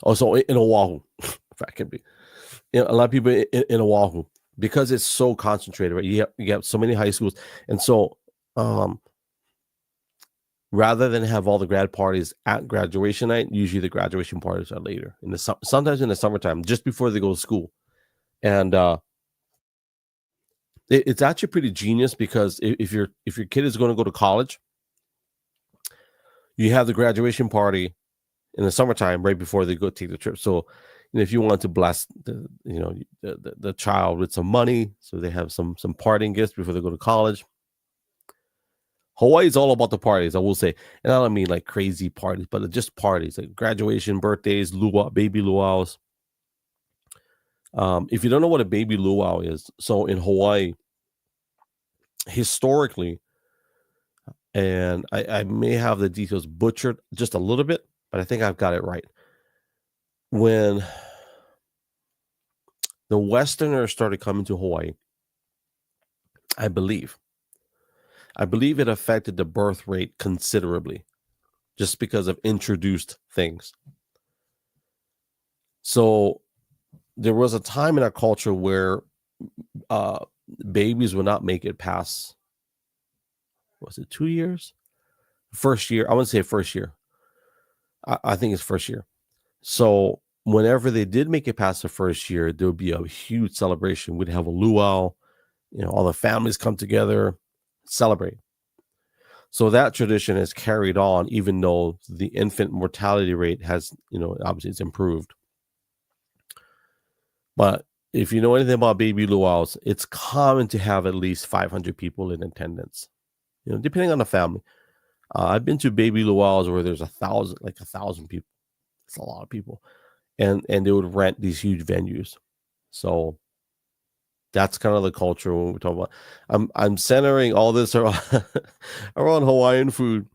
Oh, so in Oahu, if I can be, a lot of people in Oahu, because it's so concentrated, right? You have so many high schools, and so um, rather than have all the grad parties at graduation night, usually the graduation parties are later in the sometimes in the summertime, just before they go to school, and it's actually pretty genius because if your kid is going to go to college, you have the graduation party in the summertime right before they go take the trip. So, if you want to bless the child with some money, so they have some parting gifts before they go to college. Hawaii is all about the parties, I will say, and I don't mean like crazy parties, but just parties like graduation, birthdays, luau, baby luau's. If you don't know what a baby luau is, so in Hawaii, historically, and I may have the details butchered just a little bit, but I think I've got it right. When the Westerners started coming to Hawaii, I believe it affected the birth rate considerably just because of introduced things. So there was a time in our culture where babies would not make it past, was it 2 years? First year. I wouldn't say first year. I think it's first year. So whenever they did make it past the first year, there would be a huge celebration. We'd have a luau, all the families come together, celebrate. So that tradition has carried on, even though the infant mortality rate has, obviously it's improved. But if you know anything about baby luau's, it's common to have at least 500 people in attendance, depending on the family. I've been to baby luau's where there's 1,000 people. It's a lot of people. And they would rent these huge venues. So that's kind of the culture when we're talking about. I'm centering all this around, around Hawaiian food.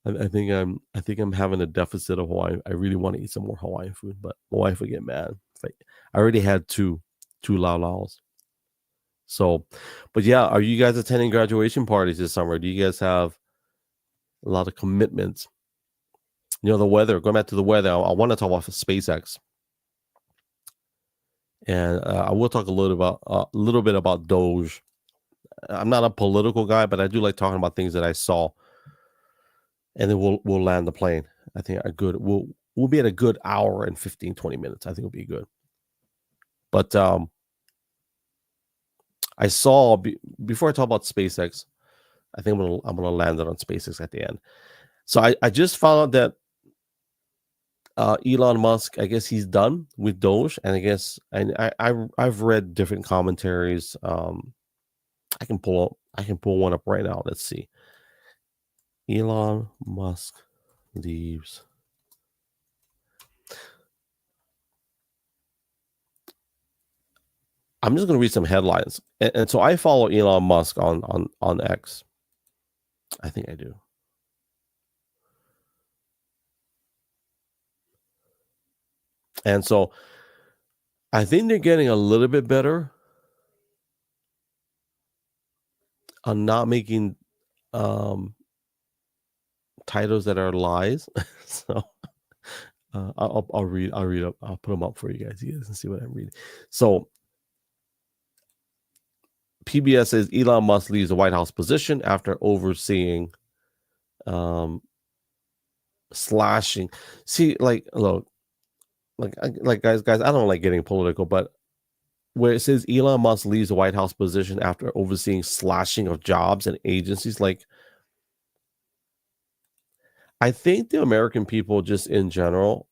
I think I'm having a deficit of Hawaiian. I really want to eat some more Hawaiian food, but my wife would get mad. It's like I already had two laus. So, but yeah, are you guys attending graduation parties this summer? Do you guys have a lot of commitments? The weather. Going back to the weather, I want to talk about SpaceX. And I will talk a little bit about Doge. I'm not a political guy, but I do like talking about things that I saw. And then we'll land the plane. I think we'll be at a good hour and 15, 20 minutes. I think it'll be good. But I saw before I talk about SpaceX, I think I'm gonna land it on SpaceX at the end. So I just found out that Elon Musk, I guess he's done with Doge, and I guess I've read different commentaries. I can pull one up right now. Let's see. Elon Musk leaves. I'm just going to read some headlines, and so I follow Elon Musk on X. I think I do. And so I think they're getting a little bit better on not making titles that are lies. So I'll read up. I'll put them up for you guys. You guys can see what I'm reading. So PBS says Elon Musk leaves the White House position after overseeing slashing. See, look, guys, I don't like getting political, but where it says Elon Musk leaves the White House position after overseeing slashing of jobs and agencies, I think the American people just in general,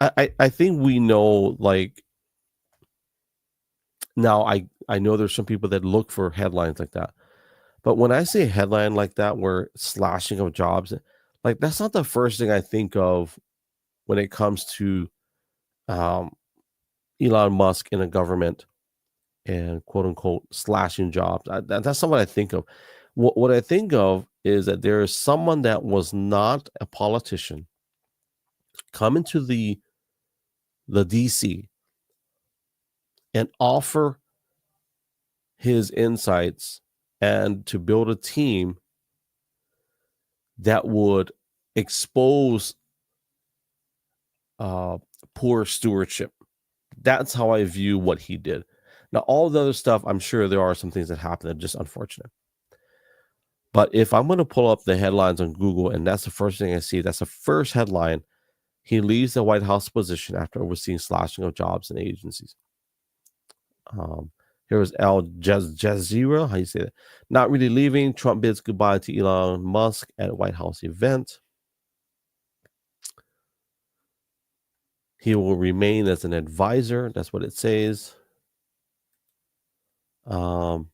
I think we know, now I know there's some people that look for headlines like that. But when I say a headline like that, where slashing of jobs, that's not the first thing I think of when it comes to Elon Musk in a government and quote unquote slashing jobs. That's not what I think of. What I think of is that there is someone that was not a politician come into the DC and offer his insights and to build a team that would expose poor stewardship. That's how I view what he did. Now, all the other stuff, I'm sure there are some things that happen that are just unfortunate. But if I'm going to pull up the headlines on Google and that's the first thing I see, that's the first headline. He leaves the White House position after overseeing slashing of jobs and agencies. Here was Al Jazeera. How you say that? Not really leaving. Trump bids goodbye to Elon Musk at White House event. He will remain as an advisor. That's what it says. Pull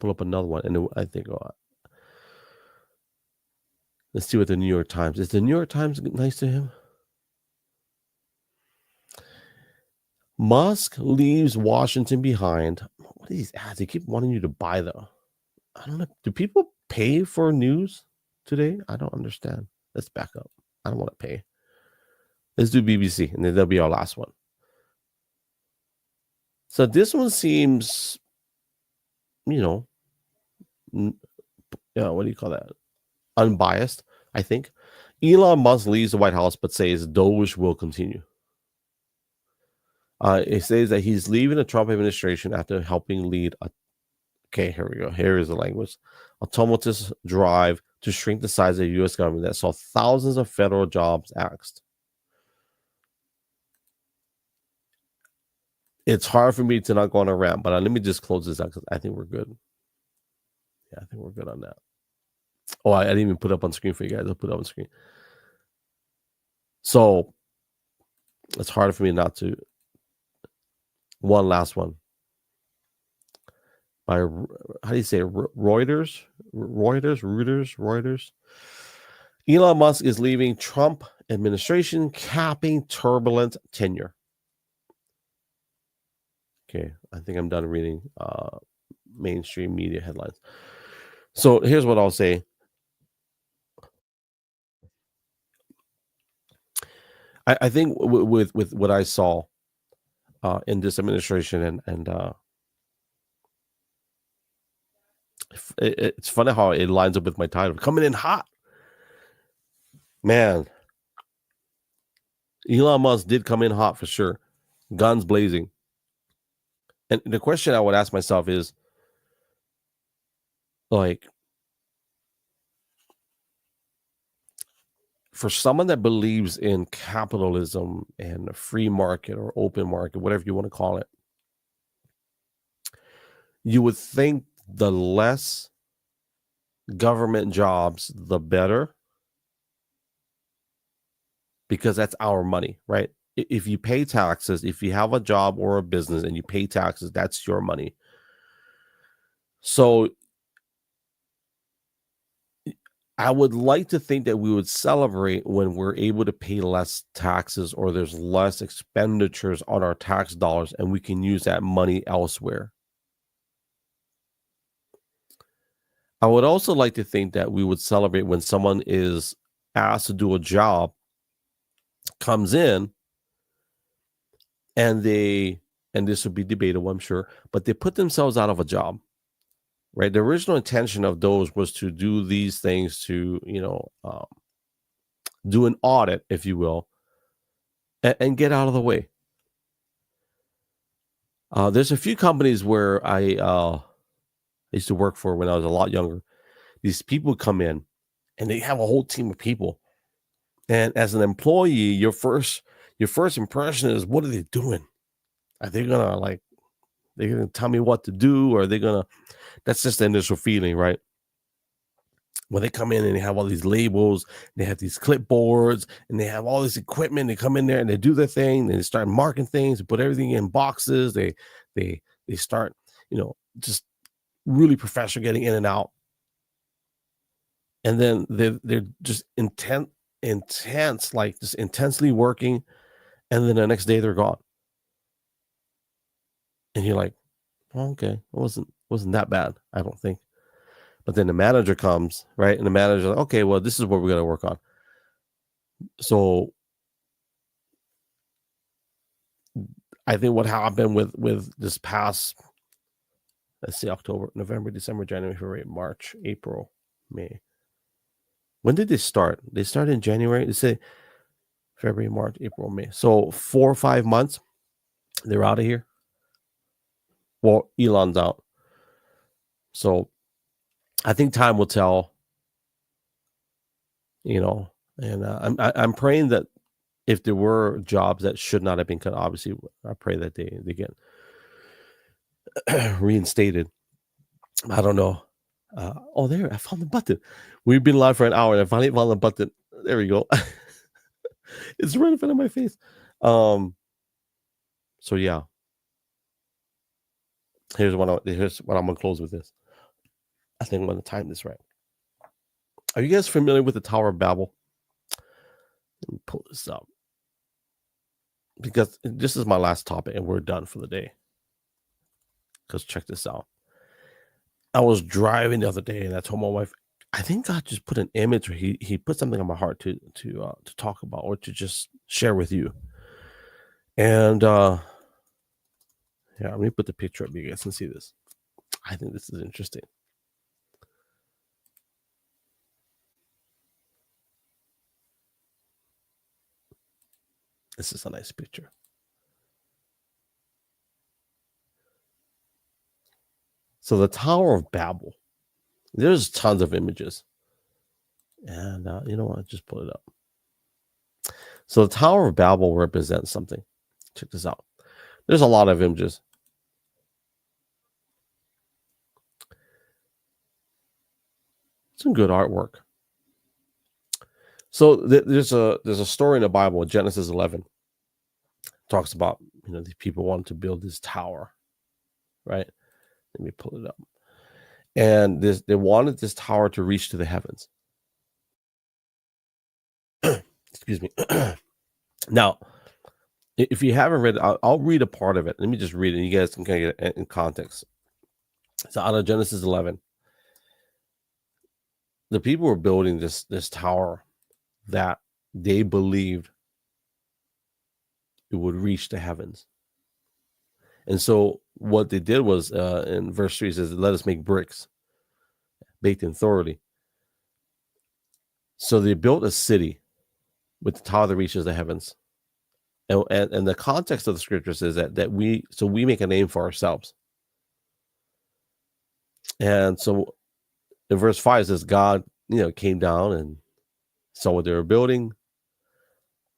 up another one, and I think let's see what the New York Times is. The New York Times nice to him? Musk leaves Washington behind. What are these ads? They keep wanting you to buy them. I don't know. Do people pay for news today? I don't understand. Let's back up. I don't want to pay. Let's do BBC, and then that'll be our last one. So this one seems, what do you call that? Unbiased, I think. Elon Musk leaves the White House, but says Doge will continue. It says that he's leaving the Trump administration after helping lead okay, here we go. Here is the language. A tumultuous drive to shrink the size of the U.S. government that saw thousands of federal jobs axed. It's hard for me to not go on a rant, but let me just close this out because I think we're good. Yeah, I think we're good on that. Oh, I didn't even put it up on screen for you guys. I'll put it up on screen. So it's harder for me not to. One last one. By, how do you say it? Reuters? Elon Musk is leaving Trump administration, capping turbulent tenure. Okay, I think I'm done reading mainstream media headlines. So here's what I'll say. I think with what I saw in this administration and it's funny how it lines up with my title, coming in hot. Man, Elon Musk did come in hot for sure, guns blazing. And the question I would ask myself is, like, for someone that believes in capitalism and a free market or open market, whatever you want to call it, you would think the less government jobs, the better, because that's our money, right? If you pay taxes, if you have a job or a business and you pay taxes, that's your money. So I would like to think that we would celebrate when we're able to pay less taxes or there's less expenditures on our tax dollars and we can use that money elsewhere. I would also like to think that we would celebrate when someone is asked to do a job, comes in, and this would be debatable, I'm sure, but they put themselves out of a job. Right. The original intention of those was to do these things to, do an audit, if you will, and get out of the way. There's a few companies where I used to work for when I was a lot younger. These people come in and they have a whole team of people. And as an employee, your first impression is, what are they doing? Are they gonna they're gonna tell me what to do, or are they gonna? That's just the initial feeling, right? When they come in and they have all these labels, they have these clipboards, and they have all this equipment. They come in there and they do their thing. And they start marking things, put everything in boxes. They start, just really professional, getting in and out. And then they're just intent intense, like just intensely working, and then the next day they're gone. And you're like, well, okay, it wasn't that bad, I don't think. But then the manager comes, right? And the manager's like, okay, well, this is what we're gonna work on. So I think what happened with this past, let's see, October, November, December, January, February, March, April, May. When did they start? They started in January. They say February, March, April, May. So 4 or 5 months, they're out of here. Well, Elon's out. So I think time will tell, and I'm praying that if there were jobs that should not have been cut, obviously, I pray that they get reinstated. I don't know. There, I found the button. We've been live for an hour, and I finally found the button. There we go. It's right in front of my face. So yeah. Here's what I'm gonna close with this. I think I'm gonna time this right. Are you guys familiar with the Tower of Babel? Let me pull this up, because this is my last topic and we're done for the day. Because check this out. I was driving the other day and I told my wife, I think God just put an image, or he put something on my heart to talk about, or to just share with you. And yeah, let me put the picture up. You guys can see this. I think this is interesting. This is a nice picture. So the Tower of Babel, there's tons of images. And you know what? Just pull it up. So the Tower of Babel represents something. Check this out. There's a lot of images. Some good artwork. So there's a story in the Bible, Genesis 11, talks about, these people wanted to build this tower, right? Let me pull it up. And they wanted this tower to reach to the heavens. Excuse me. Now, if you haven't read it, I'll read a part of it. Let me just read it, and you guys can kind of get it in context. So out of Genesis 11, the people were building this tower that they believed it would reach the heavens. And so what they did was, in verse 3, it says, let us make bricks baked in thoroughly. So they built a city with the tower that reaches the heavens. And the context of the scripture says that we make a name for ourselves. And so in verse 5 it says God, came down and saw what they were building.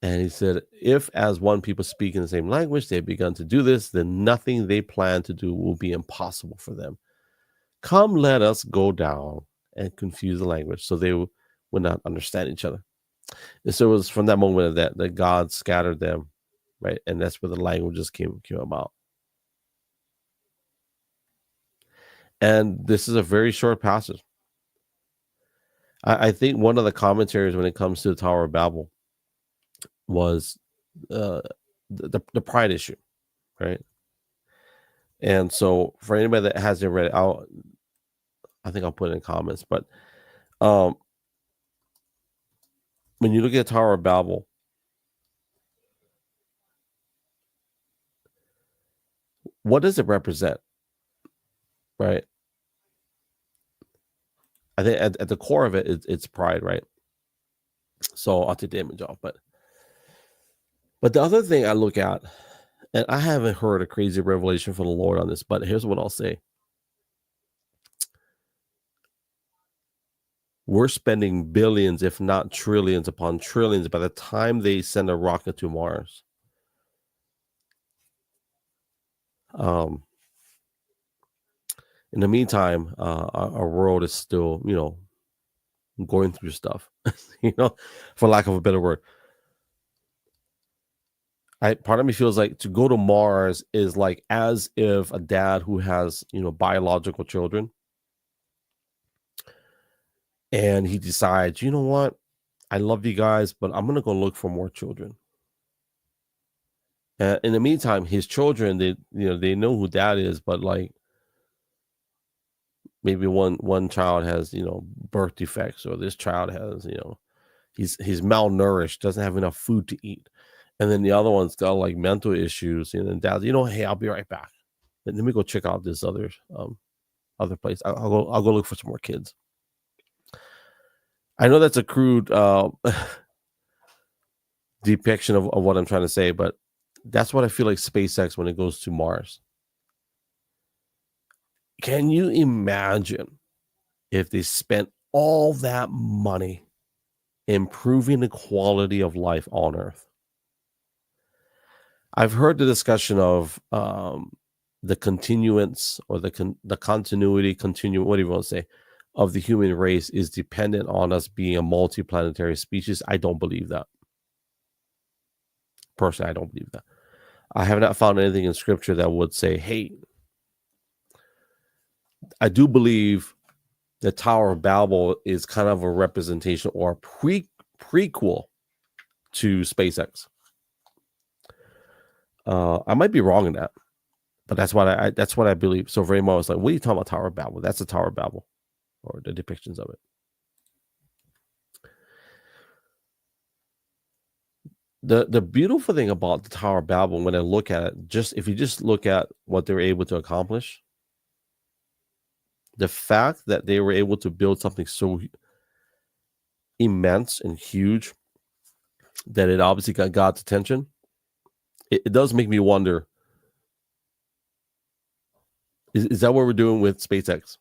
And he said, if as one people speak in the same language, they've begun to do this, then nothing they plan to do will be impossible for them. Come, let us go down and confuse the language, so they would not understand each other. And so it was from that moment that God scattered them, right? And that's where the languages came about. And this is a very short passage. I think one of the commentaries when it comes to the Tower of Babel was the pride issue, right? And so for anybody that hasn't read it, I think I'll put it in comments. But when you look at the Tower of Babel, what does it represent, right? I think at the core of it, it's pride, right? So I'll take the image off. But the other thing I look at, and I haven't heard a crazy revelation from the Lord on this, but here's what I'll say. We're spending billions, if not trillions upon trillions, by the time they send a rocket to Mars. In the meantime, our world is still, going through stuff, for lack of a better word. Part of me feels like to go to Mars is like as if a dad who has, biological children, and he decides, you know what, I love you guys, but I'm gonna go look for more children. In the meantime, his children, they know who dad is, but like maybe one child has birth defects, or this child has he's malnourished, doesn't have enough food to eat, and then the other one's got like mental issues, and dad, hey, I'll be right back. Let me go check out this other place. I'll go look for some more kids. I know that's a crude depiction of what I'm trying to say, but that's what I feel like SpaceX when it goes to Mars. Can you imagine if they spent all that money improving the quality of life on Earth? I've heard the discussion of the continuance or the continuity, what do you want to say, of the human race is dependent on us being a multiplanetary species. I don't believe that. Personally, I don't believe that. I have not found anything in scripture that would say, hey, I do believe the Tower of Babel is kind of a representation or a prequel to SpaceX. I might be wrong in that, but that's what I believe. So Raymond was like, what are you talking about, Tower of Babel? That's the Tower of Babel, or the depictions of it. The beautiful thing about the Tower of Babel, when I look at it, if you just look at what they were able to accomplish, the fact that they were able to build something so immense and huge that it obviously got God's attention, it does make me wonder, is that what we're doing with SpaceX,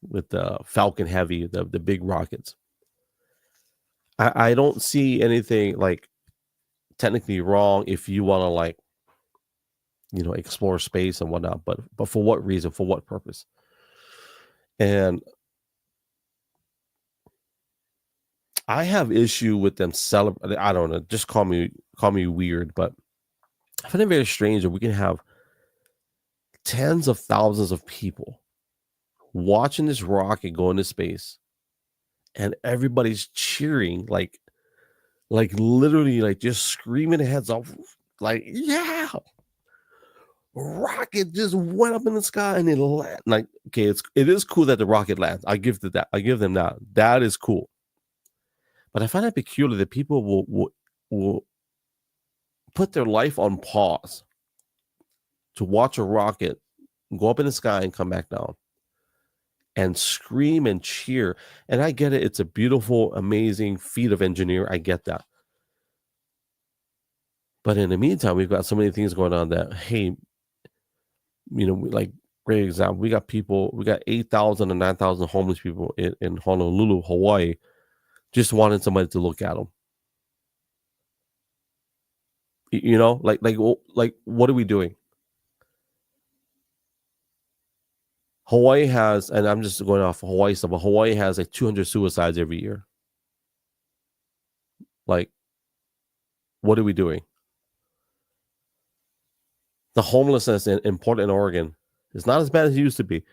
with the Falcon Heavy, the big rockets? I don't see anything like technically wrong if you want to like explore space and whatnot, but for what reason, for what purpose? And I have issue with them celebrating. I don't know, just call me weird, but I find it very strange that we can have tens of thousands of people watching this rocket go into space, and everybody's cheering, like literally, like just screaming their heads off, like, yeah, rocket just went up in the sky and it landed. Like, okay, it is cool that the rocket lands. I give them that. That is cool. But I find it peculiar that people will put their life on pause to watch a rocket go up in the sky and come back down, and scream and cheer. And I get it. It's a beautiful, amazing feat of engineering. I get that. But in the meantime, we've got so many things going on that, hey, like, great example, we got 8,000 and 9,000 homeless people in Honolulu, Hawaii, just wanting somebody to look at them. Like what are we doing? Hawaii has, and I'm just going off Hawaii stuff, but Hawaii has like 200 suicides every year. Like, what are we doing? The homelessness in Portland, Oregon is not as bad as it used to be,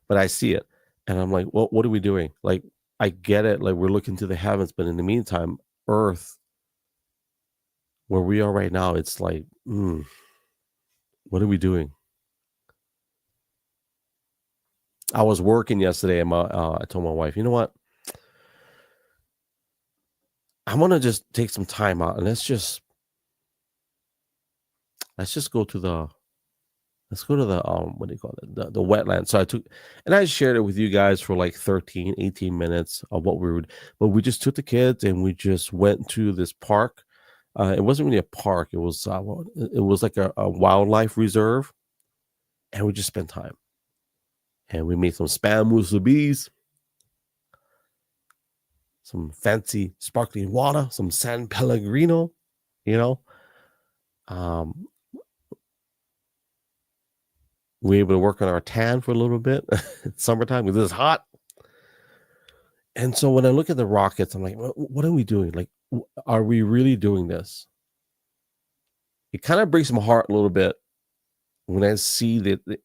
but I see it. And I'm like, well, what are we doing? Like, I get it. Like, we're looking to the heavens, but in the meantime, Earth, where we are right now, it's like, what are we doing? I was working yesterday, and I told my wife, you know what? I'm gonna just take some time out, and let's just go to the what do you call it, the wetland. So I shared it with you guys for like 18 minutes of what but we just took the kids and we just went to this park. It wasn't really a park, it was like a wildlife reserve, and we just spent time, and we made some spam musubis, some fancy sparkling water, some San Pellegrino, we were able to work on our tan for a little bit. It's summertime because it's hot. And so when I look at the rockets, I'm like, what are we doing? Like, are we really doing this? It kind of breaks my heart a little bit when I see the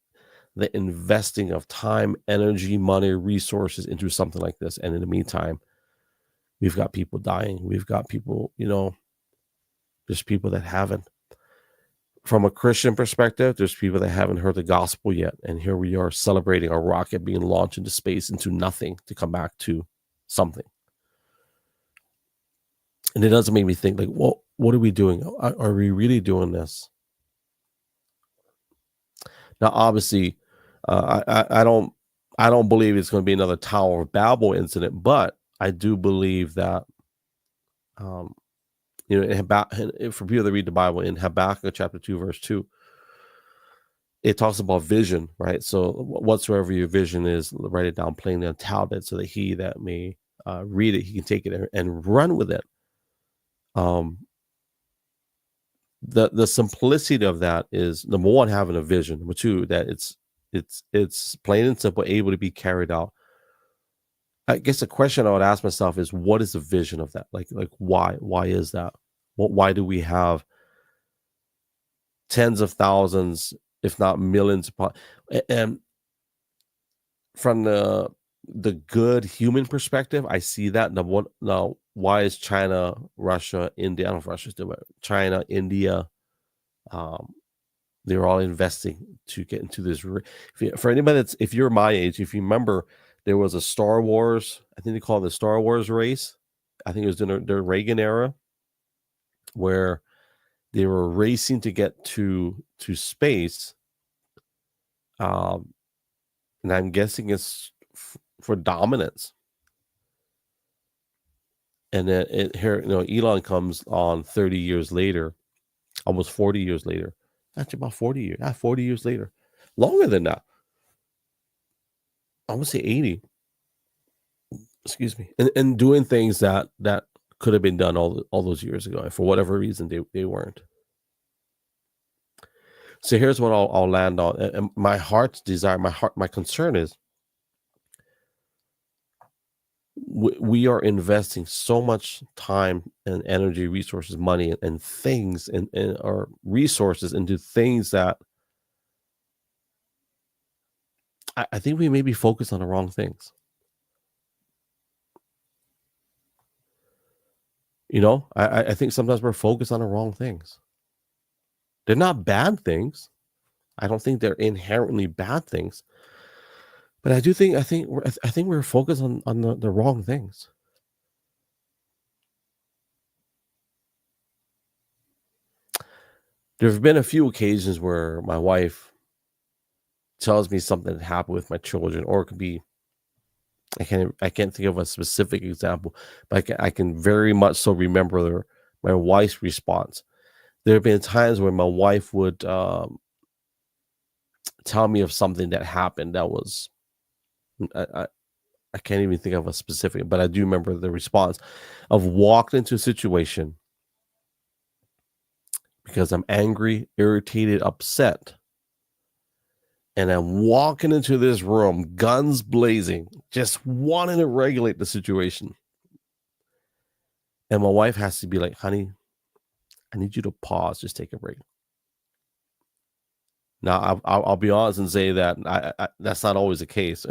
investing of time, energy, money, resources into something like this. And in the meantime, We've got people dying. We've got people, there's people that haven't. From a Christian perspective, there's people that haven't heard the gospel yet. And here we are celebrating a rocket being launched into space, into nothing, to come back to something. And it doesn't make me think like, well, what are we doing? Are we really doing this? Now, obviously, I don't believe it's going to be another Tower of Babel incident, but I do believe that, um, for people that read the Bible, in Habakkuk chapter 2, verse 2, it talks about vision, right? So whatsoever your vision is, write it down plainly on tablet, so that he that may read it, he can take it and run with it. The simplicity of that is, number one, having a vision. Number two, that it's plain and simple, able to be carried out. I guess the question I would ask myself is, what is the vision of that? Like why is that? Why do we have tens of thousands, if not millions, and from the good human perspective, I see that. Now, why is China, Russia, India? I don't know if Russia's doing it. China, India, they're all investing to get into this. For anybody if you're my age, if you remember, there was a Star Wars, I think they call it the Star Wars race. I think it was in the Reagan era, where they were racing to get to space. And I'm guessing it's for dominance. And then here, Elon comes on 30 years later, almost 40 years later. Actually, about 40 years. 40 years later. Longer than that. I would say 80. Excuse me. And doing things that could have been done all those years ago. And for whatever reason, they weren't. So here's what I'll land on. And my heart's desire, my concern is, we are investing so much time and energy, resources, money, and things, and our resources into things that I think we may be focused on the wrong things. I think sometimes we're focused on the wrong things. They're not bad things. I don't think they're inherently bad things. But I think we're focused on the wrong things. There have been a few occasions where my wife tells me something that happened with my children, or it could be, I can't think of a specific example, but I can very much so remember my wife's response. There have been times when my wife would tell me of something that happened that was, I can't even think of a specific, but I do remember the response of walking into a situation because I'm angry, irritated, upset. And I'm walking into this room, guns blazing, just wanting to regulate the situation. And my wife has to be like, honey, I need you to pause, just take a break. Now, I'll be honest and say that that's not always the case.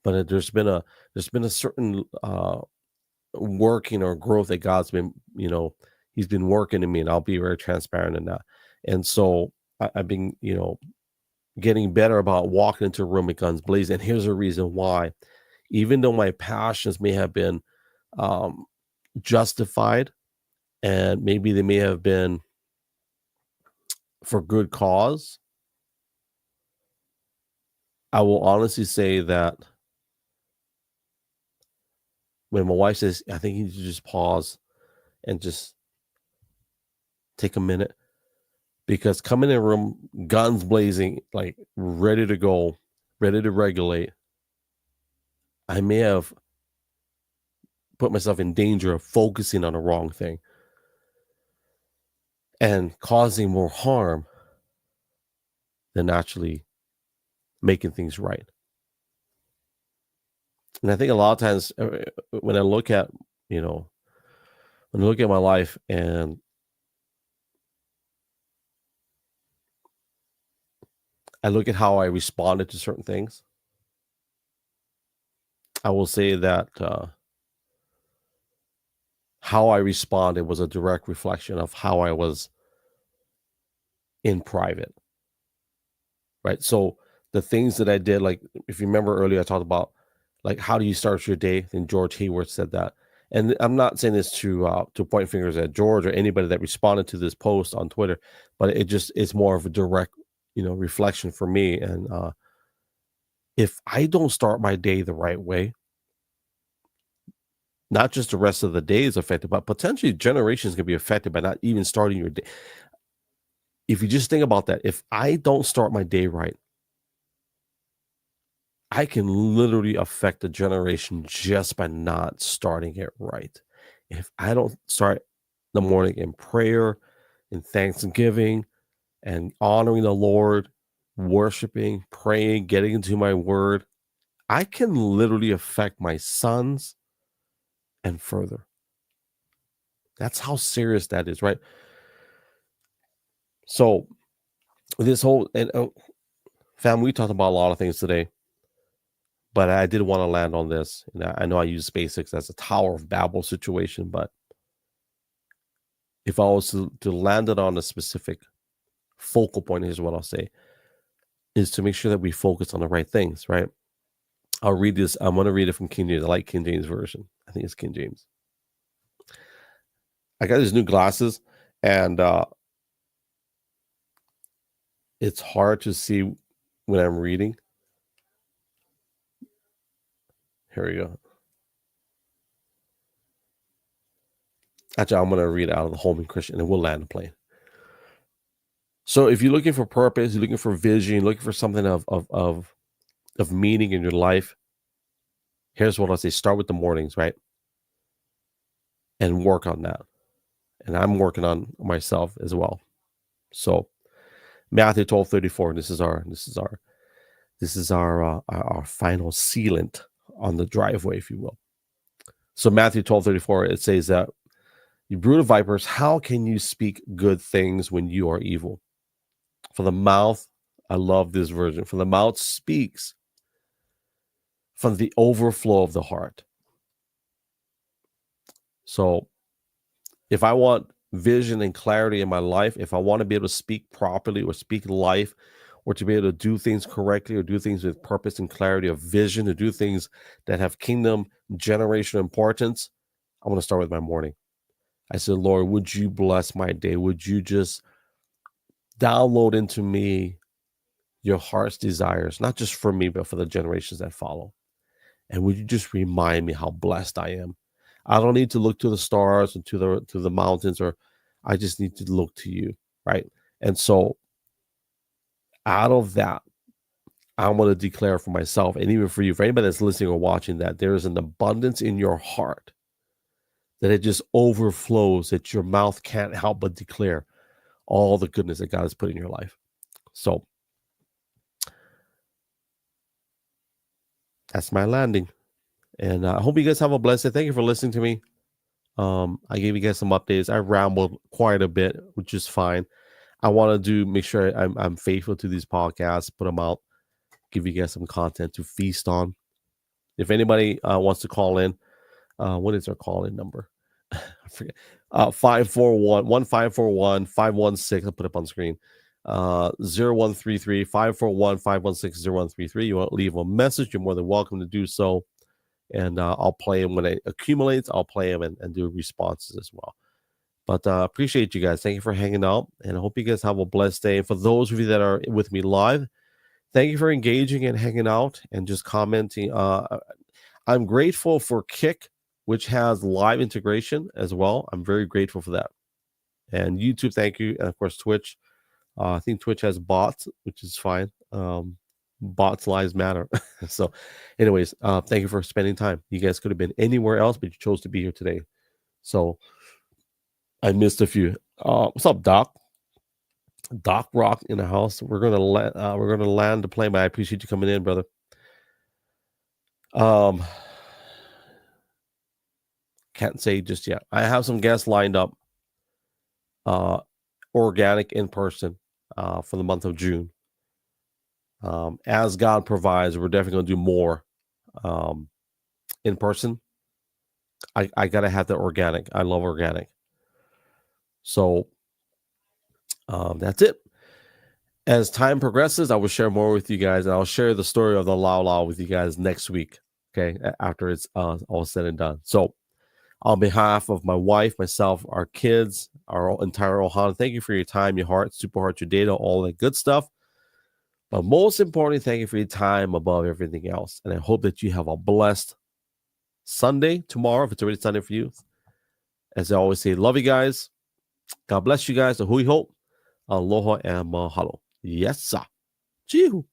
But there's been a certain working or growth that God's been, he's been working in me, and I'll be very transparent in that. And so I've been, getting better about walking into a room with guns blazing. And here's a reason why. Even though my passions may have been justified, and maybe they may have been for good cause, I will honestly say that when my wife says, I think you need to just pause and just take a minute, because coming in a room, guns blazing, like ready to go, ready to regulate, I may have put myself in danger of focusing on the wrong thing and causing more harm than actually making things right. And I think a lot of times when I look at, my life, and I look at how I responded to certain things, I will say that how I responded was a direct reflection of how I was in private, right? So the things that I did, like if you remember earlier, I talked about like how do you start your day? And George Hayward said that. And I'm not saying this to point fingers at George or anybody that responded to this post on Twitter, but it's more of a direct, reflection for me. And if I don't start my day the right way, not just the rest of the day is affected, but potentially generations can be affected by not even starting your day. If you just think about that, if I don't start my day right, I can literally affect a generation just by not starting it right. If I don't start the morning in prayer, in thanksgiving, and honoring the Lord, worshiping, praying, getting into my word, I can literally affect my sons and further. That's how serious that is, right? So this whole and fam, we talked about a lot of things today, but I did want to land on this. And I know I use SpaceX as a Tower of Babel situation, but if I was to land it on a specific focal point, here's what I'll say is to make sure that we focus on the right things, right? I'll read this. I'm going to read it from King James. I like King James Version. I think it's King James. I got these new glasses, and it's hard to see when I'm reading. Here we go. Actually, I'm going to read out of the Holman Christian, and we'll land the plane. So, if you're looking for purpose, you're looking for vision, looking for something of meaning in your life, here's what I'll say: start with the mornings, right, and work on that. And I'm working on myself as well. So, Matthew 12:34. This is our final sealant on the driveway, if you will. So Matthew 12:34, it says that you brood of vipers, how can you speak good things when you are evil? For the mouth, I love this version. For the mouth speaks from the overflow of the heart. So if I want vision and clarity in my life, if I want to be able to speak properly or speak life, or to be able to do things correctly or do things with purpose and clarity of vision, to do things that have kingdom generation importance, I want to start with my morning. I said, Lord, would you bless my day? Would you just download into me your heart's desires, not just for me, but for the generations that follow? And would you just remind me how blessed I am? I don't need to look to the stars and to the mountains, or I just need to look to you, right? And so out of that, I'm going to declare for myself, and even for you, for anybody that's listening or watching, that there is an abundance in your heart, that it just overflows, that your mouth can't help but declare all the goodness that God has put in your life. So that's my landing. And I hope you guys have a blessed day. Thank you for listening to me. I gave you guys some updates. I rambled quite a bit, which is fine. I want to make sure I'm faithful to these podcasts, put them out, give you guys some content to feast on. If anybody wants to call in, what is our call-in number? I forget. 541-1541-516. I'll put it up on screen. 0133-541-516-0133. You want to leave a message, you're more than welcome to do so. And I'll play them when it accumulates. I'll play them and do responses as well. But appreciate you guys. Thank you for hanging out. And I hope you guys have a blessed day. For those of you that are with me live, thank you for engaging and hanging out and just commenting. I'm grateful for Kick, which has live integration as well. I'm very grateful for that. And YouTube, thank you. And of course, Twitch. I think Twitch has bots, which is fine. Bots lives matter. So anyways, thank you for spending time. You guys could have been anywhere else, but you chose to be here today. So I missed a few. What's up, Doc? Doc Rock in the house. We're gonna land the plane, but I appreciate you coming in, brother. Can't say just yet. I have some guests lined up, organic in person, for the month of June. As God provides, we're definitely going to do more in person. I gotta have the organic. I love organic. So that's it. As time progresses, I will share more with you guys, and I'll share the story of the Lao Lao with you guys next week. Okay, after it's all said and done. So, on behalf of my wife, myself, our kids, our entire Ohana, thank you for your time, your heart, super heart, your data, all that good stuff. But most importantly, thank you for your time above everything else. And I hope that you have a blessed Sunday tomorrow, if it's already Sunday for you. As I always say, love you guys. God bless you guys. Hui ho. Aloha and mahalo. Yes, sir. Chihu.